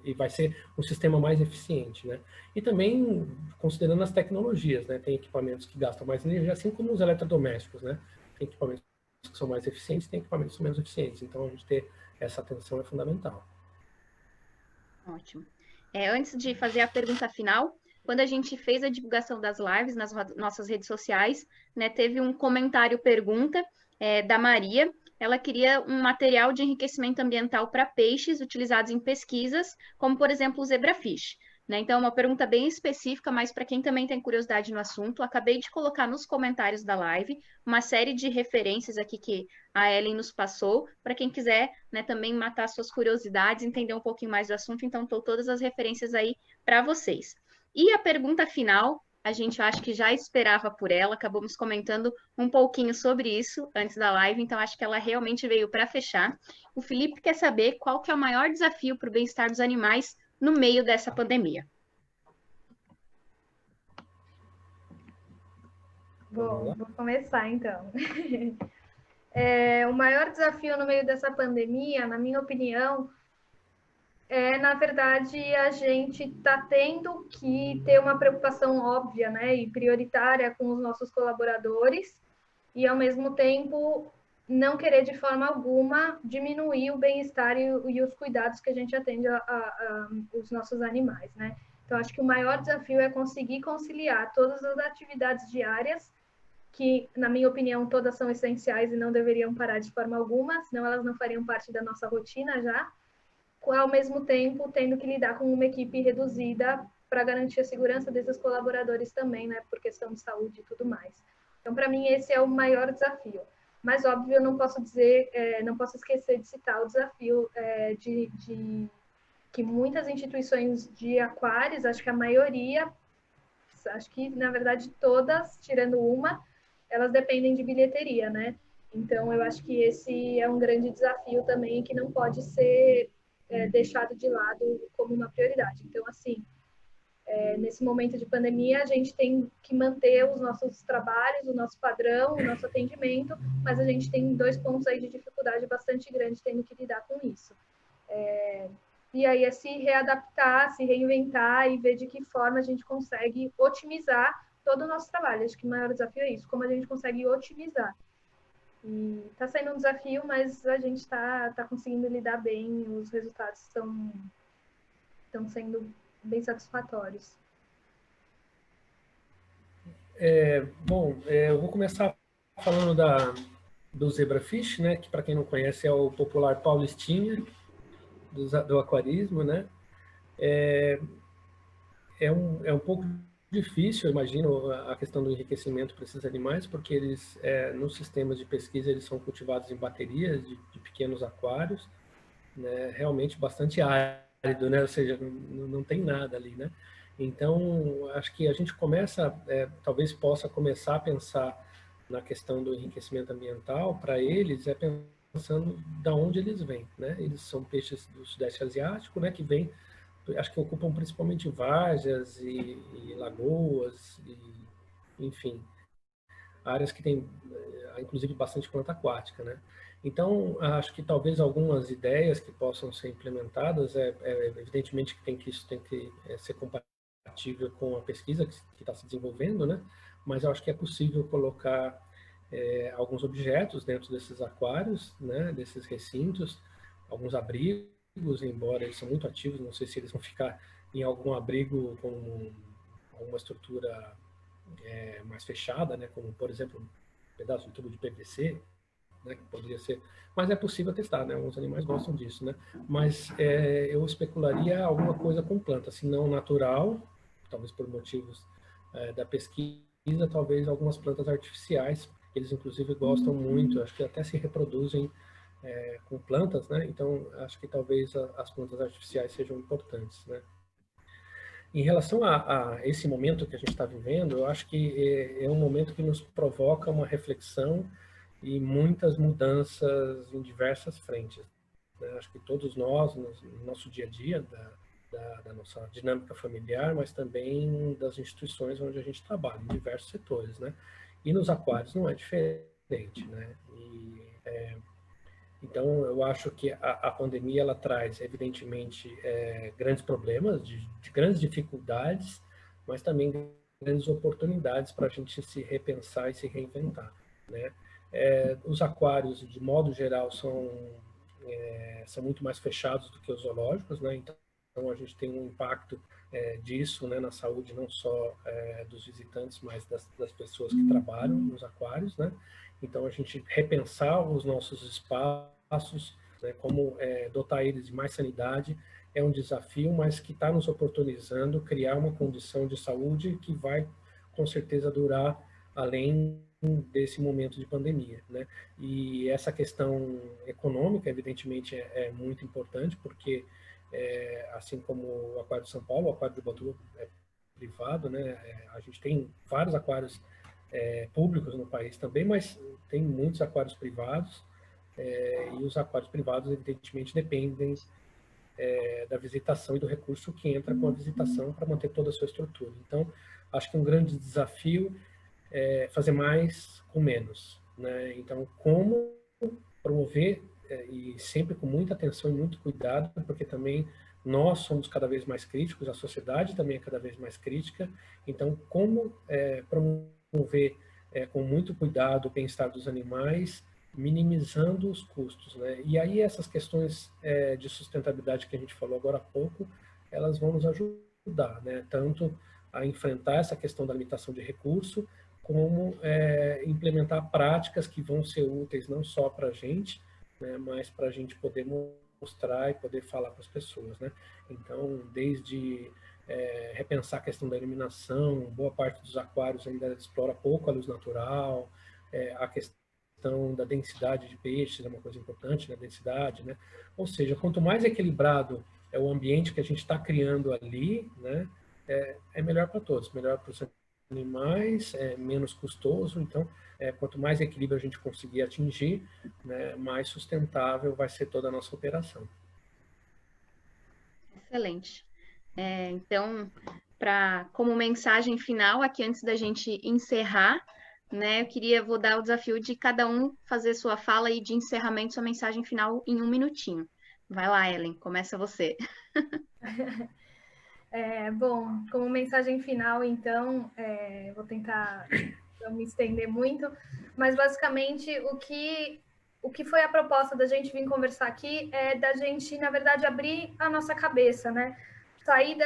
e vai ser um sistema mais eficiente, né? E também considerando as tecnologias, né? Tem equipamentos que gastam mais energia, assim como os eletrodomésticos, né? Tem equipamentos que são mais eficientes, tem equipamentos que são menos eficientes. Então, a gente ter essa atenção é fundamental. Ótimo. Antes de fazer a pergunta final, quando a gente fez a divulgação das lives nas nossas redes sociais, né, teve um comentário-pergunta da Maria. Ela queria um material de enriquecimento ambiental para peixes utilizados em pesquisas, como, por exemplo, o zebrafish. Né? Então, uma pergunta bem específica, mas para quem também tem curiosidade no assunto, acabei de colocar nos comentários da live uma série de referências aqui que a Ellen nos passou, para quem quiser, né, também matar suas curiosidades, entender um pouquinho mais do assunto. Então, estão todas as referências aí para vocês. E a pergunta final A gente acho que já esperava por ela, acabamos comentando um pouquinho sobre isso antes da live, então acho que ela realmente veio para fechar. O Felipe quer saber qual que é o maior desafio para o bem-estar dos animais no meio dessa pandemia. Bom, vou começar então. O maior desafio no meio dessa pandemia, na minha opinião, na verdade, a gente está tendo que ter uma preocupação óbvia, né, e prioritária com os nossos colaboradores e, ao mesmo tempo, não querer de forma alguma diminuir o bem-estar e os cuidados que a gente atende os nossos animais, né? Então, acho que o maior desafio é conseguir conciliar todas as atividades diárias, que, na minha opinião, todas são essenciais e não deveriam parar de forma alguma, senão elas não fariam parte da nossa rotina já, ao mesmo tempo tendo que lidar com uma equipe reduzida para garantir a segurança desses colaboradores também, né, por questão de saúde e tudo mais. Então, para mim, esse é o maior desafio. Mas, óbvio, eu não posso dizer, não posso esquecer de citar o desafio de que muitas instituições de aquários, acho que a maioria, acho que, na verdade, todas, tirando uma, elas dependem de bilheteria, né? Então, eu acho que esse é um grande desafio também que não pode ser deixado de lado como uma prioridade. Então, assim, nesse momento de pandemia, a gente tem que manter os nossos trabalhos, o nosso padrão, o nosso atendimento, mas a gente tem 2 pontos aí de dificuldade bastante grande tendo que lidar com isso. E aí é se readaptar, se reinventar e ver de que forma a gente consegue otimizar todo o nosso trabalho. Acho que o maior desafio é isso, como a gente consegue otimizar. E está sendo um desafio, mas a gente está conseguindo lidar bem, os resultados estão sendo bem satisfatórios. Bom, eu vou começar falando do zebrafish, né, que para quem não conhece é o popular paulistinha do aquarismo, né. É um pouco difícil, eu imagino, a questão do enriquecimento para esses animais, porque eles, nos sistemas de pesquisa, eles são cultivados em baterias de pequenos aquários, né, realmente bastante árido, né, ou seja, não tem nada ali, né. Então, acho que a gente começa, talvez possa começar a pensar na questão do enriquecimento ambiental para eles, pensando da onde eles vêm, né. Eles são peixes do Sudeste Asiático, né, que vêm, acho que ocupam principalmente várzeas e lagoas, enfim, áreas que têm, inclusive, bastante planta aquática, né? Então, acho que talvez algumas ideias que possam ser implementadas, evidentemente que isso tem que ser compatível com a pesquisa que está se desenvolvendo, né? Mas eu acho que é possível colocar alguns objetos dentro desses aquários, né? Desses recintos, alguns abrigos, embora eles são muito ativos, não sei se eles vão ficar em algum abrigo com alguma estrutura mais fechada, né, como, por exemplo, um pedaço de tubo de PVC, né, que poderia ser, mas é possível testar, né, alguns animais gostam disso, né, mas eu especularia alguma coisa com planta, se não natural, talvez por motivos da pesquisa, talvez algumas plantas artificiais, eles inclusive gostam muito, acho que até se reproduzem com plantas, né, então acho que talvez as plantas artificiais sejam importantes, né. Em relação a esse momento que a gente está vivendo, eu acho que é um momento que nos provoca uma reflexão e muitas mudanças em diversas frentes, né? Acho que todos nós, no nosso dia a dia, da nossa dinâmica familiar, mas também das instituições onde a gente trabalha, em diversos setores, né? E nos aquários não é diferente, né? Então, eu acho que a pandemia ela traz, evidentemente, grandes problemas, de grandes dificuldades, mas também grandes oportunidades para a gente se repensar e se reinventar, né? Os aquários, de modo geral, são muito mais fechados do que os zoológicos, né? Então, a gente tem um impacto disso, né, na saúde não só dos visitantes, mas das pessoas que trabalham nos aquários, né? Então, a gente repensar os nossos espaços, né, como dotar eles de mais sanidade, é um desafio, mas que está nos oportunizando criar uma condição de saúde que vai, com certeza, durar além desse momento de pandemia, né? E essa questão econômica, evidentemente, é muito importante, porque, assim como o Aquário de São Paulo, o Aquário de Ubatuba privado, né? A gente tem vários aquários públicos no país também, mas tem muitos aquários privados, e os aquários privados, evidentemente, dependem da visitação e do recurso que entra com a visitação para manter toda a sua estrutura. Então, acho que um grande desafio é fazer mais com menos, né? Então, como promover, e sempre com muita atenção e muito cuidado, porque também nós somos cada vez mais críticos, a sociedade também é cada vez mais crítica. Então, como promover com muito cuidado o bem-estar dos animais, minimizando os custos, né? E aí essas questões de sustentabilidade que a gente falou agora há pouco, elas vão nos ajudar, né? Tanto a enfrentar essa questão da limitação de recurso, como implementar práticas que vão ser úteis não só para a gente, né, mas para a gente poder mostrar e poder falar para as pessoas, né? Então, desde repensar a questão da iluminação, boa parte dos aquários ainda explora pouco a luz natural, a questão da densidade de peixes é uma coisa importante, né? Densidade, né? Ou seja, quanto mais equilibrado é o ambiente que a gente está criando ali, né? É melhor para todos, melhor para os animais, menos custoso. Então, quanto mais equilíbrio a gente conseguir atingir, né, mais sustentável vai ser toda a nossa operação. Excelente. Então, como mensagem final, aqui antes da gente encerrar, né, vou dar o desafio de cada um fazer sua fala aí de encerramento, sua mensagem final em 1 minutinho. Vai lá, Ellen, começa você. Bom, como mensagem final, então, vou tentar não me estender muito, mas basicamente o que foi a proposta da gente vir conversar aqui é da gente, na verdade, abrir a nossa cabeça, né? Sair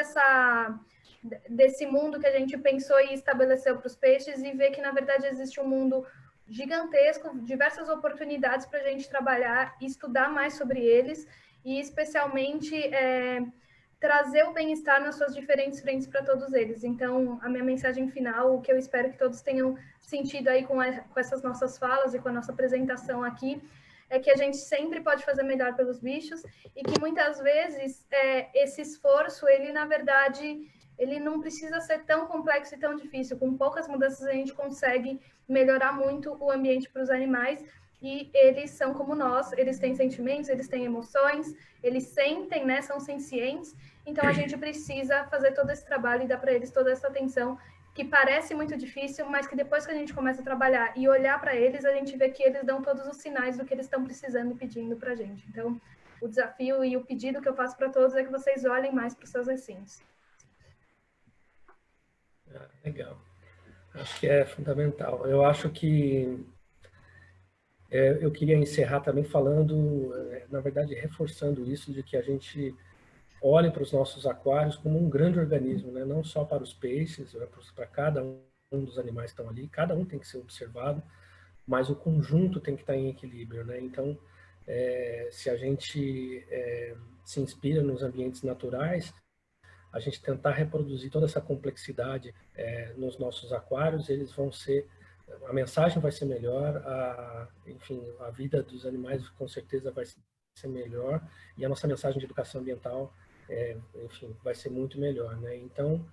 desse mundo que a gente pensou e estabeleceu para os peixes e ver que, na verdade, existe um mundo gigantesco, diversas oportunidades para a gente trabalhar e estudar mais sobre eles e, especialmente, trazer o bem-estar nas suas diferentes frentes para todos eles. Então, a minha mensagem final, o que eu espero que todos tenham sentido aí com essas nossas falas e com a nossa apresentação aqui, é que a gente sempre pode fazer melhor pelos bichos e que muitas vezes esse esforço, ele na verdade, ele não precisa ser tão complexo e tão difícil. Com poucas mudanças a gente consegue melhorar muito o ambiente para os animais. E eles são como nós, eles têm sentimentos, eles têm emoções, eles sentem, né, são sencientes. Então, a gente precisa fazer todo esse trabalho e dar para eles toda essa atenção, que parece muito difícil, mas que depois que a gente começa a trabalhar e olhar para eles, a gente vê que eles dão todos os sinais do que eles estão precisando e pedindo para a gente. Então, o desafio e o pedido que eu faço para todos é que vocês olhem mais para os seus recintos. Legal. Acho que é fundamental. Eu acho que eu queria encerrar também falando, na verdade, reforçando isso, de que a gente olhe para os nossos aquários como um grande organismo, né? Não só para os peixes, para cada um dos animais que estão ali, cada um tem que ser observado, mas o conjunto tem que estar em equilíbrio, né? Então, se a gente se inspira nos ambientes naturais, a gente tentar reproduzir toda essa complexidade nos nossos aquários, eles vão ser, a mensagem vai ser melhor, enfim, a vida dos animais com certeza vai ser melhor, e a nossa mensagem de educação ambiental, enfim, vai ser muito melhor, né? Então,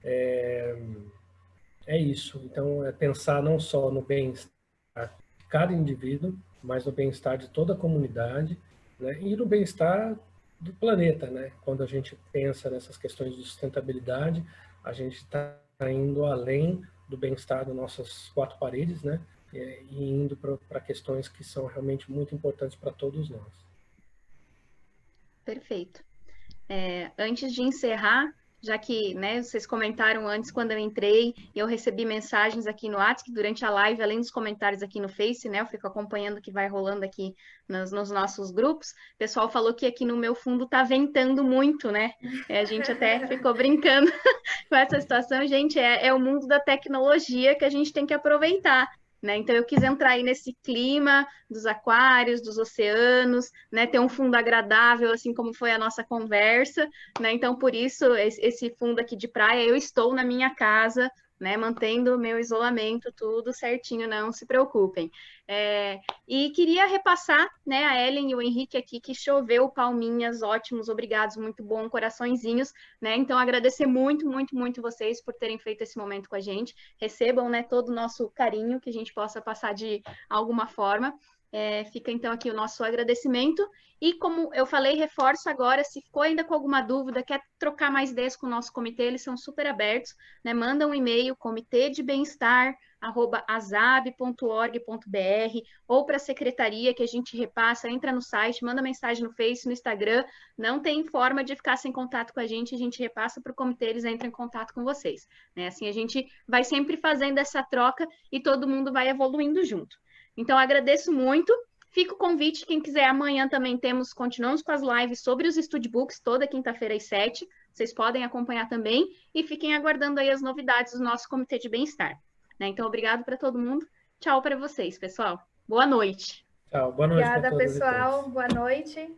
é isso. Então, pensar não só no bem-estar de cada indivíduo, mas no bem-estar de toda a comunidade, né? E no bem-estar do planeta, né? Quando a gente pensa nessas questões de sustentabilidade, a gente está indo além do bem-estar das nossas 4 paredes, né? E indo para questões que são realmente muito importantes para todos nós. Perfeito. Antes de encerrar, já que, né, vocês comentaram antes quando eu entrei, eu recebi mensagens aqui no WhatsApp durante a live, além dos comentários aqui no Face, né, eu fico acompanhando o que vai rolando aqui nos nossos grupos. O pessoal falou que aqui no meu fundo tá ventando muito, né? A gente até ficou brincando com essa situação. Gente, é o mundo da tecnologia que a gente tem que aproveitar. Né? Então, eu quis entrar aí nesse clima dos aquários, dos oceanos, né? Ter um fundo agradável, assim como foi a nossa conversa. Né? Então, por isso, esse fundo aqui de praia, eu estou na minha casa, né? Mantendo o meu isolamento, tudo certinho, não se preocupem. E queria repassar, né, a Ellen e o Henrique aqui, que choveu palminhas, ótimos, obrigados, muito bom, coraçõezinhos, né? Então, agradecer muito, muito, muito vocês por terem feito esse momento com a gente. Recebam, né, todo o nosso carinho, que a gente possa passar de alguma forma. Fica, então, aqui o nosso agradecimento. E como eu falei, reforço agora, se ficou ainda com alguma dúvida, quer trocar mais ideias com o nosso comitê, eles são super abertos, né? Manda um e-mail, comitêdebemestar@azab.org.br ou para a secretaria que a gente repassa, entra no site, manda mensagem no Face, no Instagram, não tem forma de ficar sem contato com a gente repassa para o comitê, eles entram em contato com vocês, né? Assim a gente vai sempre fazendo essa troca e todo mundo vai evoluindo junto. Então, agradeço muito. Fica o convite, quem quiser, amanhã também continuamos com as lives sobre os studbooks, toda quinta-feira às 7. Vocês podem acompanhar também e fiquem aguardando aí as novidades do nosso Comitê de Bem-Estar. Né? Então, obrigado para todo mundo. Tchau para vocês, pessoal. Boa noite. Tchau, boa noite para todos. Obrigada, pessoal. Boa noite.